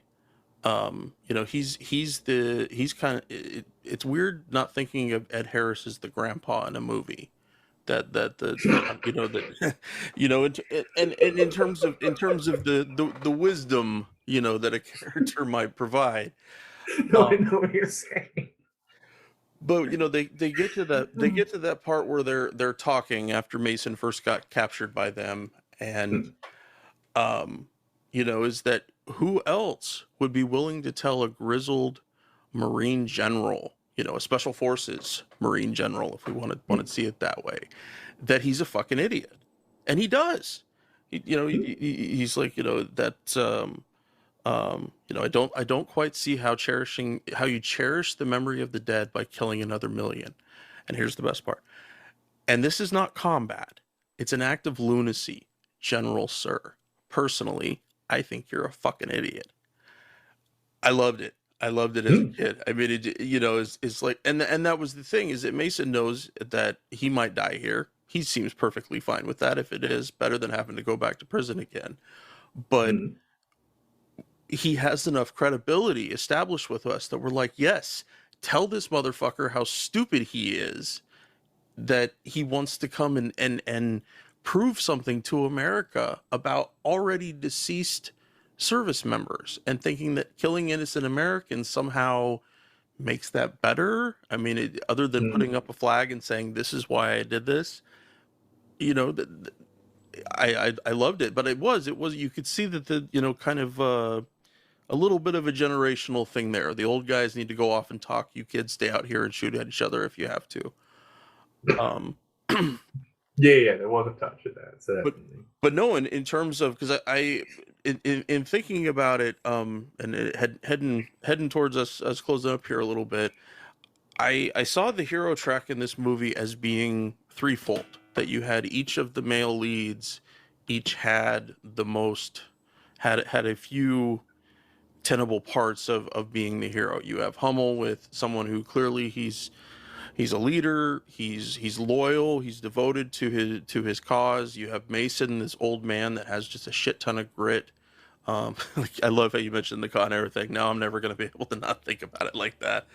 he's kind of, it's weird not thinking of Ed Harris as the grandpa in a movie. And in terms of the wisdom, that a character might provide. I know what you're saying. But they get to that part where they're talking after Mason first got captured by them, and is that who else would be willing to tell a grizzled Marine general, a special forces Marine general, if we want to see it that way, that he's a fucking idiot, and he does. He's like, I don't quite see how you cherish the memory of the dead by killing another million. And here's the best part. And this is not combat. It's an act of lunacy, General Sir. Personally, I think you're a fucking idiot. I loved it. As a kid. I mean, it's like, and that was the thing, is that Mason knows that he might die here. He seems perfectly fine with that if it is better than having to go back to prison again. but he has enough credibility established with us that we're like, yes, tell this motherfucker how stupid he is, that he wants to come and prove something to America about already deceased service members, and thinking that killing innocent Americans somehow makes that better. I mean, other than putting up a flag and saying, this is why I did this, you know, I loved it, but it was, you could see that kind of, a little bit of a generational thing there. The old guys need to go off and talk. You kids stay out here and shoot at each other if you have to. Yeah, there was a touch of that, certainly. But no, in terms of, because in thinking about it, and heading towards us closing up here a little bit, I saw the hero track in this movie as being threefold. That you had each of the male leads, each had a few tenable parts of being the hero. You have Hummel with someone who clearly he's a leader, he's loyal, he's devoted to his cause. You have Mason, this old man that has just a shit ton of grit. I love how you mentioned the Con Air thing. Now I'm never going to be able to not think about it like that.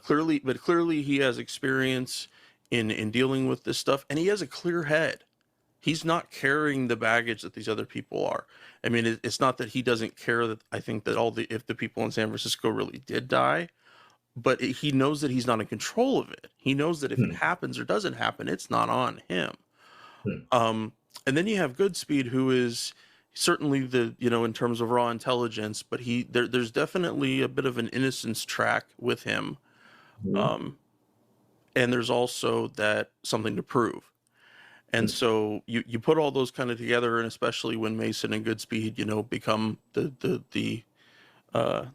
Clearly he has experience in dealing with this stuff, and he has a clear head. He's not carrying the baggage that these other people are. I mean, it's not that he doesn't care that I think that if the people in San Francisco really did die, but he knows that he's not in control of it. He knows that if it happens or doesn't happen, it's not on him. And then you have Goodspeed, who is certainly in terms of raw intelligence, but there's definitely a bit of an innocence track with him. And there's also that something to prove. And so you put all those kind of together, and especially when Mason and Goodspeed, become the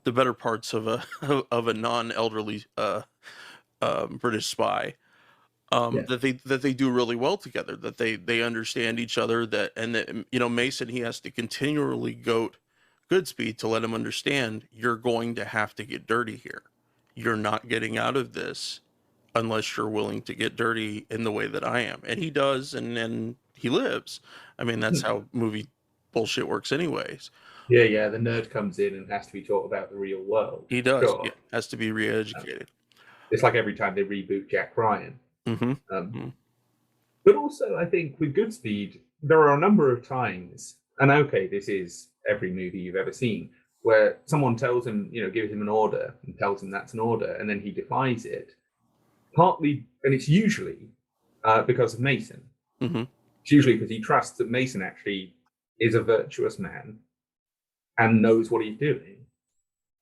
better parts of a non-elderly British spy, that they do really well together. That they understand each other. Mason, he has to continually goat Goodspeed to let him understand, you're going to have to get dirty here. You're not getting out of this unless you're willing to get dirty in the way that I am. And he does, and then he lives. I mean, that's how movie bullshit works anyways. Yeah, the nerd comes in and has to be taught about the real world. He does. Sure. Yeah, has to be re-educated. It's like every time they reboot Jack Ryan. But also, I think with Goodspeed, there are a number of times, and okay, this is every movie you've ever seen, where someone tells him, gives him an order and tells him that's an order, and then he defies it. Partly, and it's usually because of Mason. It's usually because he trusts that Mason actually is a virtuous man and knows what he's doing.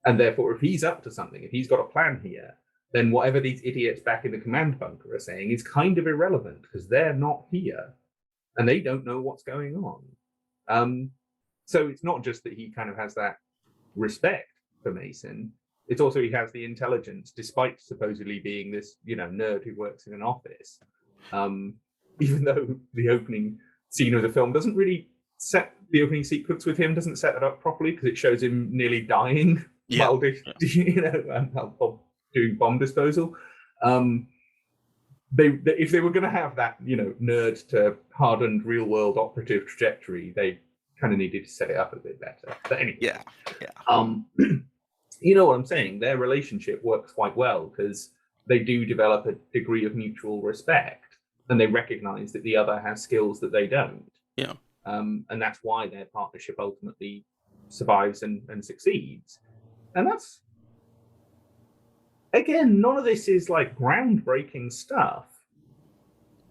And therefore, if he's up to something, if he's got a plan here, then whatever these idiots back in the command bunker are saying is kind of irrelevant, because they're not here and they don't know what's going on. So it's not just that he kind of has that respect for Mason. It's also he has the intelligence, despite supposedly being this, nerd who works in an office. Even though the opening scene of the film doesn't really set the opening sequence with him, doesn't set it up properly, because it shows him nearly dying while doing bomb disposal. If they were going to have that, nerd to hardened real world operative trajectory, they kind of needed to set it up a bit better. But anyway, yeah. You know what I'm saying? Their relationship works quite well because they do develop a degree of mutual respect, and they recognize that the other has skills that they don't. Yeah. And that's why their partnership ultimately survives and succeeds. And that's, again, none of this is like groundbreaking stuff,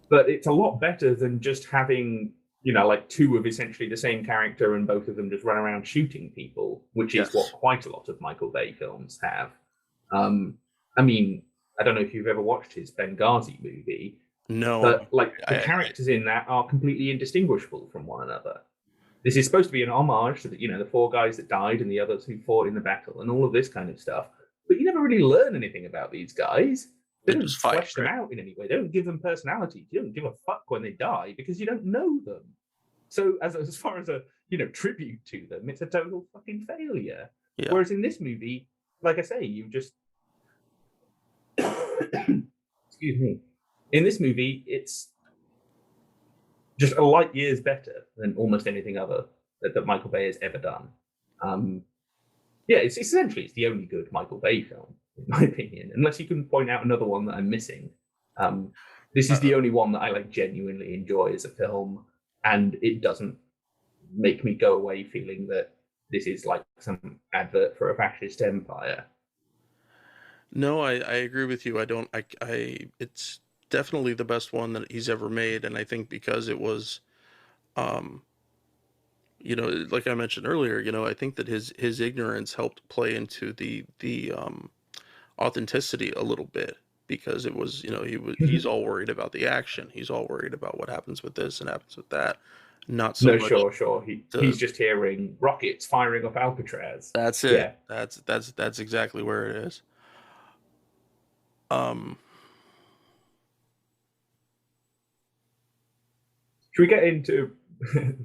but it's a lot better than just having, like two of essentially the same character and both of them just run around shooting people, which is what quite a lot of Michael Bay films have. I mean, I don't know if you've ever watched his Benghazi movie. No. But the characters in that are completely indistinguishable from one another. This is supposed to be an homage to the four guys that died and the others who fought in the battle and all of this kind of stuff. But you never really learn anything about these guys. They don't flesh them out in any way. They don't give them personalities. You don't give a fuck when they die because you don't know them. So as far as a tribute to them, it's a total fucking failure. Yeah. Whereas in this movie, like I say, you just excuse me. In this movie, it's just a light years better than almost anything other that Michael Bay has ever done. It's essentially the only good Michael Bay film, in my opinion, unless you can point out another one that I'm missing. This is the only one that I like genuinely enjoy as a film, and it doesn't make me go away feeling that this is like some advert for a fascist empire. No, I agree with you. It's definitely the best one that he's ever made, and I think because it was, um, like I mentioned earlier, I think that his ignorance helped play into the authenticity a little bit, because it was, he's all worried about the action, he's all worried about what happens with this and happens with that, not so No, much sure. He's just hearing rockets firing off Alcatraz. That's it. Yeah. That's exactly where it is. Um, Should we get into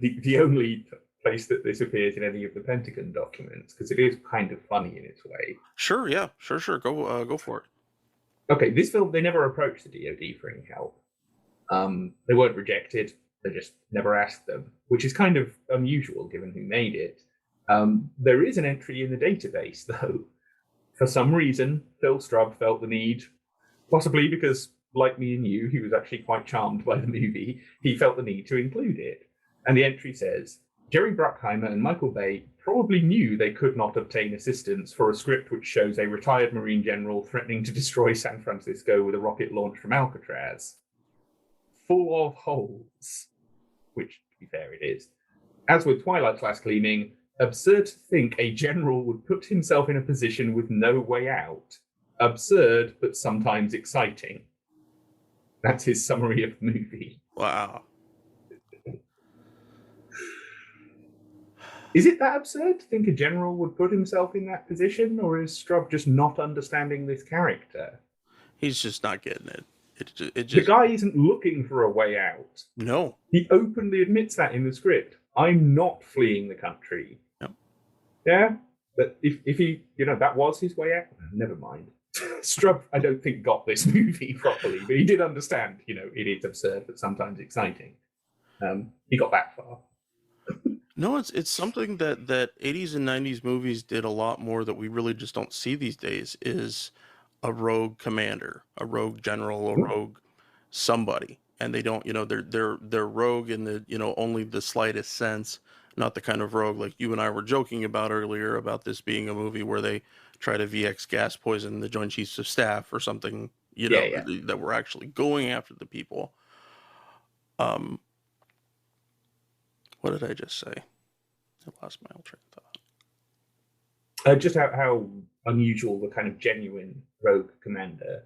the only place that this appears in any of the Pentagon documents? Because it is kind of funny in its way. Sure, yeah, sure. Go for it. Okay, this film, they never approached the DoD for any help. They weren't rejected. They just never asked them, which is kind of unusual given who made it. There is an entry in the database, though. For some reason, Phil Straub felt the need, possibly because, like me and you, he was actually quite charmed by the movie, he felt the need to include it. And the entry says, Jerry Bruckheimer and Michael Bay probably knew they could not obtain assistance for a script which shows a retired Marine general threatening to destroy San Francisco with a rocket launched from Alcatraz. Full of holes, which, to be fair, it is. As with Twilight class cleaning, absurd to think a general would put himself in a position with no way out. Absurd, but sometimes exciting. That's his summary of the movie. Wow. Is it that absurd to think a general would put himself in that position, or is Straub just not understanding this character? He's just not getting it. The guy isn't looking for a way out. No. He openly admits that in the script. I'm not fleeing the country. Yep. Yeah? But if he, that was his way out, never mind. Straub, I don't think, got this movie properly, but he did understand, it is absurd, but sometimes exciting. He got that far. No, it's something that 80s and 90s movies did a lot more that we really just don't see these days, is a rogue commander, a rogue general, a rogue somebody. And they don't, they're rogue in the, only the slightest sense, not the kind of rogue like you and I were joking about earlier, about this being a movie where they try to VX gas poison the Joint Chiefs of Staff or something, that we're actually going after the people. What did I just say? I lost my whole train of thought. Just how unusual the kind of genuine rogue commander.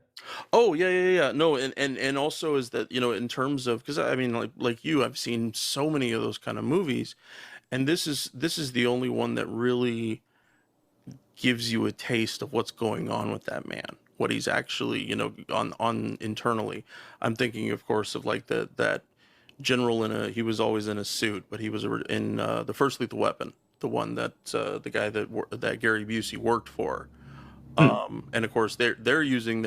Oh, yeah. No, and also is that, in terms of, because I mean, like you, I've seen so many of those kind of movies, and this is the only one that really gives you a taste of what's going on with that man, what he's actually, on internally. I'm thinking, of course, of like that general he was always in a suit, but he was in the first Lethal Weapon, the one that the guy that Gary Busey worked for. And of course they're using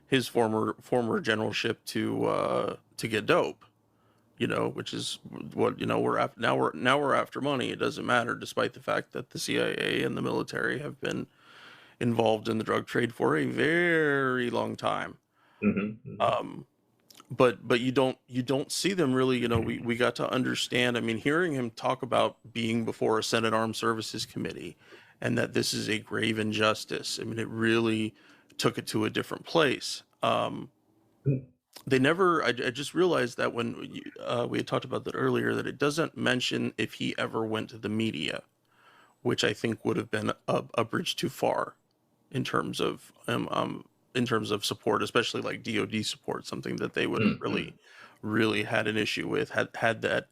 his former generalship to get dope, which is what, we're after money. It doesn't matter, despite the fact that the CIA and the military have been involved in the drug trade for a very long time. Mm-hmm. But you don't see them really, we got to understand, I mean, hearing him talk about being before a Senate Armed Services Committee, and that this is a grave injustice. I mean, it really took it to a different place. They never, I just realized that when we had talked about that earlier, that it doesn't mention if he ever went to the media, which I think would have been a bridge too far in terms of support, especially like DoD support, something that they would have really had an issue with had it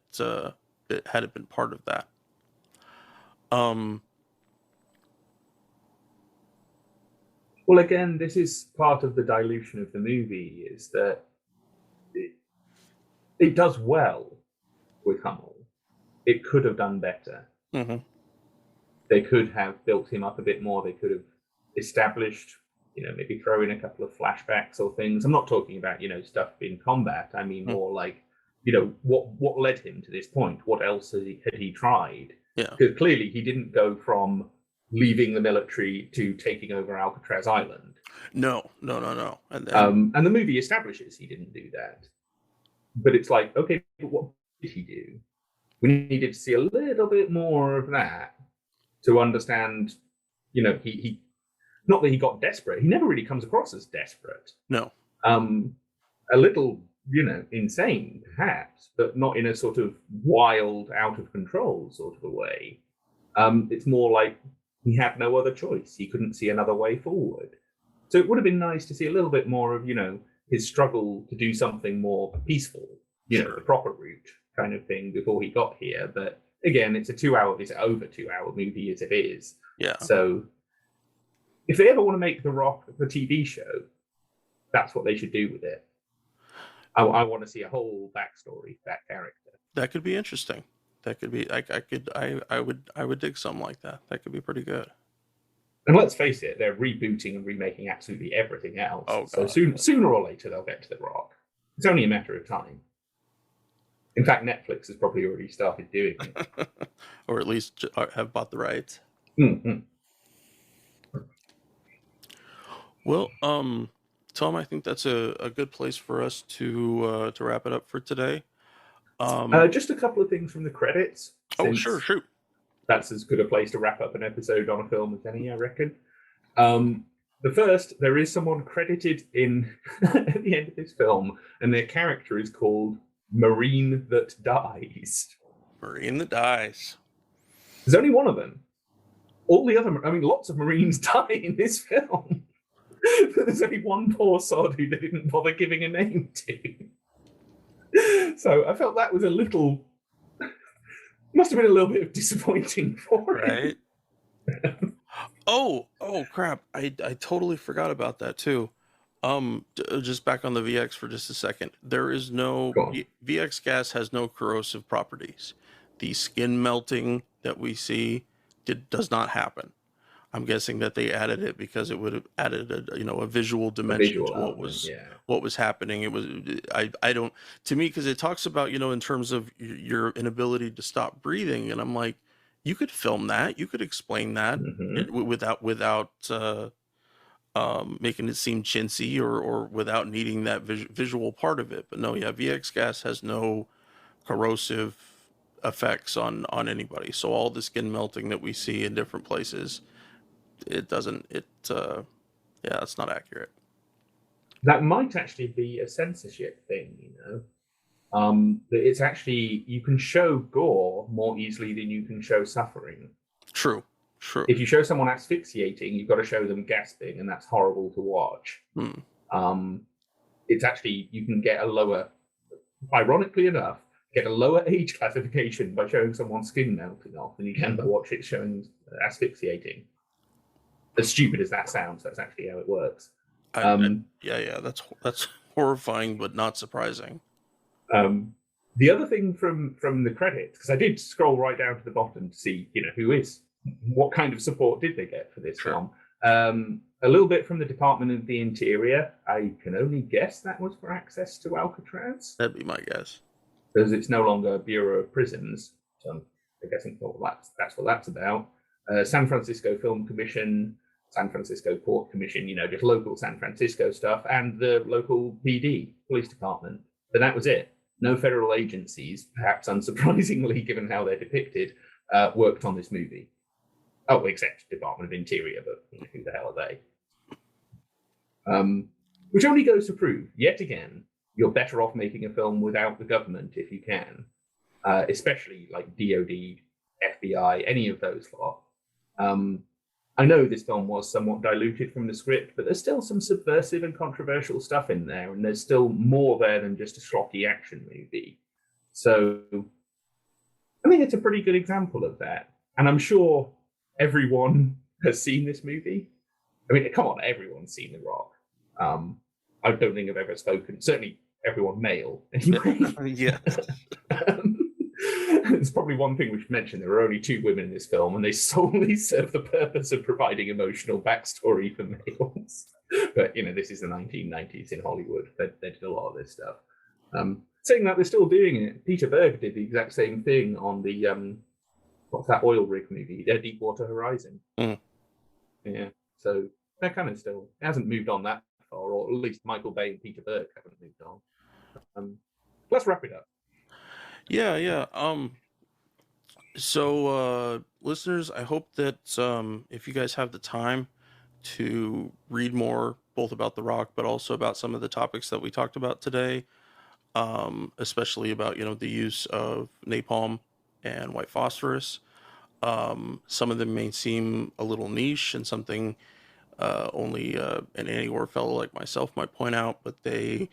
been part of that. Well, again, this is part of the dilution of the movie, is that it does well with Hummel. It could have done better. Mm-hmm. They could have built him up a bit more. They could have established, maybe throw in a couple of flashbacks or things. I'm not talking about, stuff in combat. I mean more like what led him to this point? What else had he tried? Yeah. Because clearly he didn't go from leaving the military to taking over Alcatraz Island. No. And And the movie establishes he didn't do that. But it's like, okay, but what did he do? We needed to see a little bit more of that to understand, he not that he got desperate. He never really comes across as desperate. No. A little, insane, perhaps, but not in a sort of wild, out of control sort of a way. It's more like he had no other choice. He couldn't see another way forward. So it would have been nice to see a little bit more of, his struggle to do something more peaceful, Sure. The proper route kind of thing before he got here. But again, it's it's an over 2-hour movie as it is. Yeah. So if they ever want to make The Rock the TV show, that's what they should do with it. I want to see a whole backstory for that character. That could be interesting. That could be. I would dig something like that. That could be pretty good. And let's face it, they're rebooting and remaking absolutely everything else. Oh, so God. sooner or later they'll get to The Rock. It's only a matter of time. In fact, Netflix has probably already started doing it, Or at least have bought the rights. Mm-hmm. Well, Tom, I think that's a good place for us to wrap it up for today. Just a couple of things from the credits. Oh, sure, shoot. That's as good a place to wrap up an episode on a film as any, I reckon. The first, there is someone credited in at the end of this film, and their character is called Marine That Dies. Marine That Dies. There's only one of them. All the other, lots of Marines die in this film. But there's only one poor sod who they didn't bother giving a name to. So I felt that was a little, must have been a little bit of disappointing for him. Right. Oh crap. I totally forgot about that too. Just back on the VX for just a second. There is no VX gas has no corrosive properties. The skin melting that we see does not happen. I'm guessing that they added it because it would have added a visual dimension to what was happening. It was I don't, to me, because it talks about in terms of your inability to stop breathing, and I'm like, you could film that, you could explain that without making it seem chintzy or without needing that visual part of it. But no, yeah, VX gas has no corrosive effects on anybody. So all the skin melting that we see in different places, it's not accurate. That might actually be a censorship thing, it's actually, you can show gore more easily than you can show suffering. True. If you show someone asphyxiating, you've got to show them gasping, and that's horrible to watch. It's actually, you can get ironically enough, get a lower age classification by showing someone's skin melting off than you can by watch it showing asphyxiating. As stupid as that sounds, that's actually how it works. That's horrifying, but not surprising. The other thing from the credits, because I did scroll right down to the bottom to see, what kind of support did they get for this film? A little bit from the Department of the Interior. I can only guess that was for access to Alcatraz. That'd be my guess. Because it's no longer Bureau of Prisons. So I guess that's what that's about. San Francisco Film Commission, San Francisco Port Commission, just local San Francisco stuff, and the local PD, police department. But that was it. No federal agencies, perhaps unsurprisingly, given how they're depicted, worked on this movie. Oh, except Department of Interior, but who the hell are they? Which only goes to prove, yet again, you're better off making a film without the government if you can, especially like DOD, FBI, any of those lot. I know this film was somewhat diluted from the script, but there's still some subversive and controversial stuff in there, and there's still more there than just a schlocky action movie. So I think it's a pretty good example of that. And I'm sure everyone has seen this movie. I mean, come on, everyone's seen The Rock. I don't think I've ever spoken, certainly everyone male, anyway. Yeah. It's probably one thing we should mention. There are only 2 women in this film, and they solely serve the purpose of providing emotional backstory for males. But, this is the 1990s in Hollywood. They did a lot of this stuff. Saying that, they're still doing it. Peter Berg did the exact same thing on the what's that oil rig movie, Deepwater Horizon. Yeah, so they're kind of still, it hasn't moved on that far, or at least Michael Bay and Peter Berg haven't moved on. Let's wrap it up. Yeah. So, listeners, I hope that if you guys have the time to read more, both about The Rock, but also about some of the topics that we talked about today, especially about, the use of napalm and white phosphorus. Some of them may seem a little niche and something only an anti-war fellow like myself might point out, but they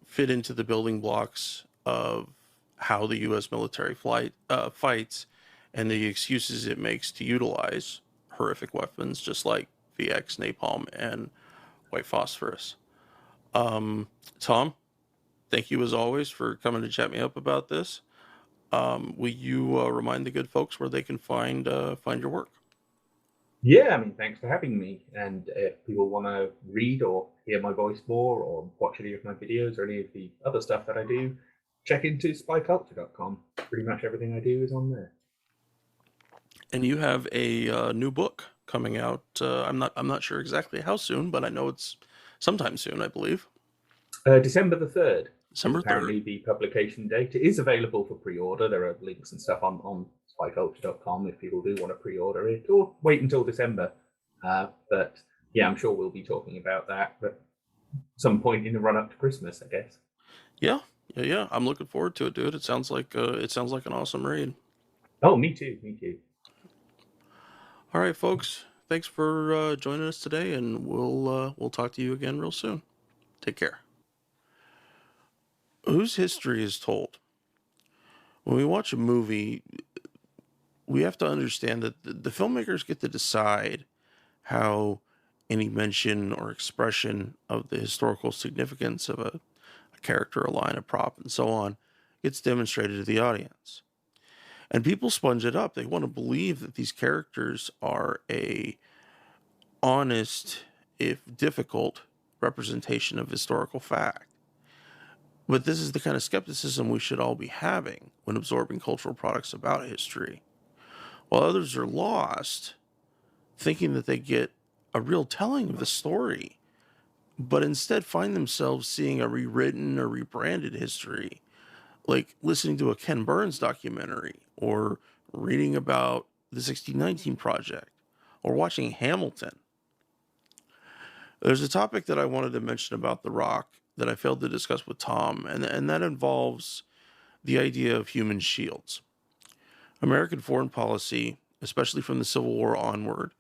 fit into the building blocks of how the U.S. military fights and the excuses it makes to utilize horrific weapons, just like VX, napalm, and white phosphorus. Tom, thank you as always for coming to chat me up about this. Will you remind the good folks where they can find your work? Yeah, I mean, thanks for having me. And if people want to read or hear my voice more, or watch any of my videos or any of the other stuff that I do, check into spyculture.com. Pretty much everything I do is on there. And you have a new book coming out. I'm not sure exactly how soon, but I know it's sometime soon, I believe. December the 3rd. December 3rd. Apparently the publication date. It is available for pre-order. There are links and stuff on spyculture.com if people do want to pre-order it, or wait until December. But yeah, I'm sure we'll be talking about that at some point in the run-up to Christmas, I guess. Yeah. I'm looking forward to it, dude. It sounds like an awesome read. Oh, me too. All right, folks. Thanks for joining us today, and we'll talk to you again real soon. Take care. Whose history is told? When we watch a movie, we have to understand that the filmmakers get to decide how any mention or expression of the historical significance of a character, a line, a prop, and so on gets demonstrated to the audience. And people sponge it up. They want to believe that these characters are a honest, if difficult, representation of historical fact. But this is the kind of skepticism we should all be having when absorbing cultural products about history. While others are lost, thinking that they get a real telling of the story, but instead find themselves seeing a rewritten or rebranded history, like listening to a Ken Burns documentary, or reading about the 1619 Project, or watching Hamilton. There's a topic that I wanted to mention about The Rock that I failed to discuss with Tom, and that involves the idea of human shields. American foreign policy, especially from the Civil War onward,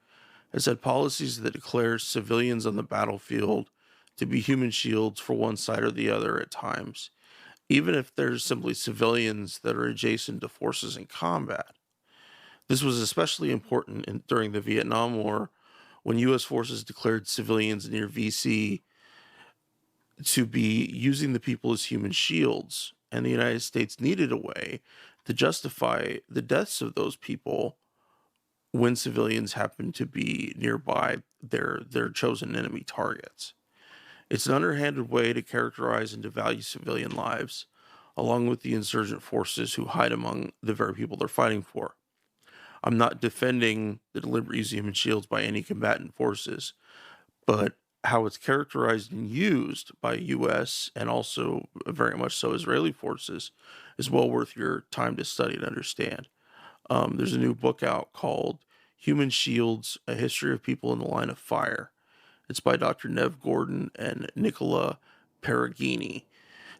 has had policies that declare civilians on the battlefield to be human shields for one side or the other at times, even if they're simply civilians that are adjacent to forces in combat. This was especially important during the Vietnam War, when U.S. forces declared civilians near VC to be using the people as human shields, and the United States needed a way to justify the deaths of those people when civilians happened to be nearby their chosen enemy targets. It's an underhanded way to characterize and devalue civilian lives, along with the insurgent forces who hide among the very people they're fighting for. I'm not defending the deliberate use of human shields by any combatant forces, but how it's characterized and used by U.S. and also very much so Israeli forces is well worth your time to study and understand. There's a new book out called Human Shields, A History of People in the Line of Fire. It's by Dr. Nev Gordon and Nicola Peragini.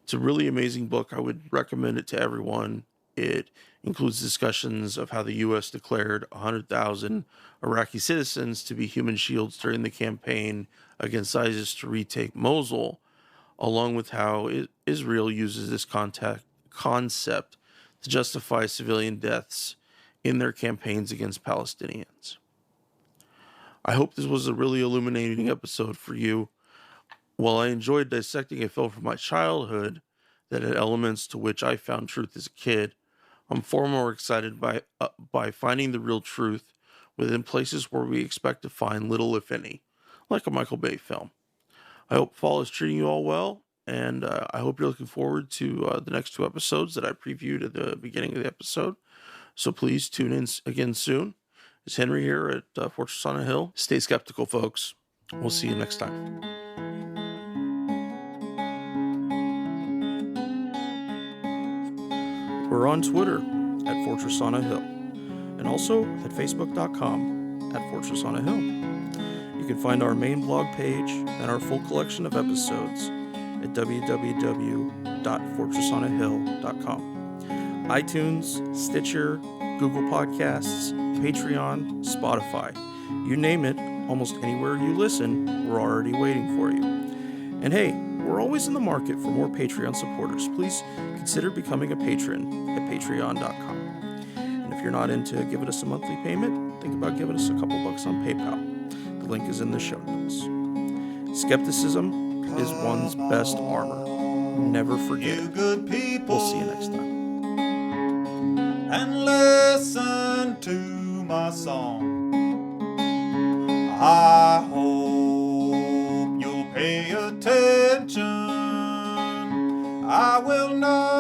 It's a really amazing book. I would recommend it to everyone. It includes discussions of how the U.S. declared 100,000 Iraqi citizens to be human shields during the campaign against ISIS to retake Mosul, along with how Israel uses this concept to justify civilian deaths in their campaigns against Palestinians. I hope this was a really illuminating episode for you. While I enjoyed dissecting a film from my childhood that had elements to which I found truth as a kid, I'm far more excited by finding the real truth within places where we expect to find little, if any, like a Michael Bay film. I hope fall is treating you all well, And I hope you're looking forward to the next 2 episodes that I previewed at the beginning of the episode. So please tune in again soon. It's Henry here at Fortress on a Hill. Stay skeptical, folks. We'll see you next time. We're on Twitter at Fortress on a Hill, and also at Facebook.com at Fortress on a Hill. You can find our main blog page and our full collection of episodes at www.fortressonahill.com. iTunes, Stitcher, Google Podcasts, Patreon, Spotify. You name it, almost anywhere you listen, we're already waiting for you. And hey, we're always in the market for more Patreon supporters. Please consider becoming a patron at patreon.com. And if you're not into giving us a monthly payment, think about giving us a couple bucks on PayPal. The link is in the show notes. Skepticism is one's best armor. Never forget it. We'll see you next time. And listen to my song. I hope you'll pay attention. I will not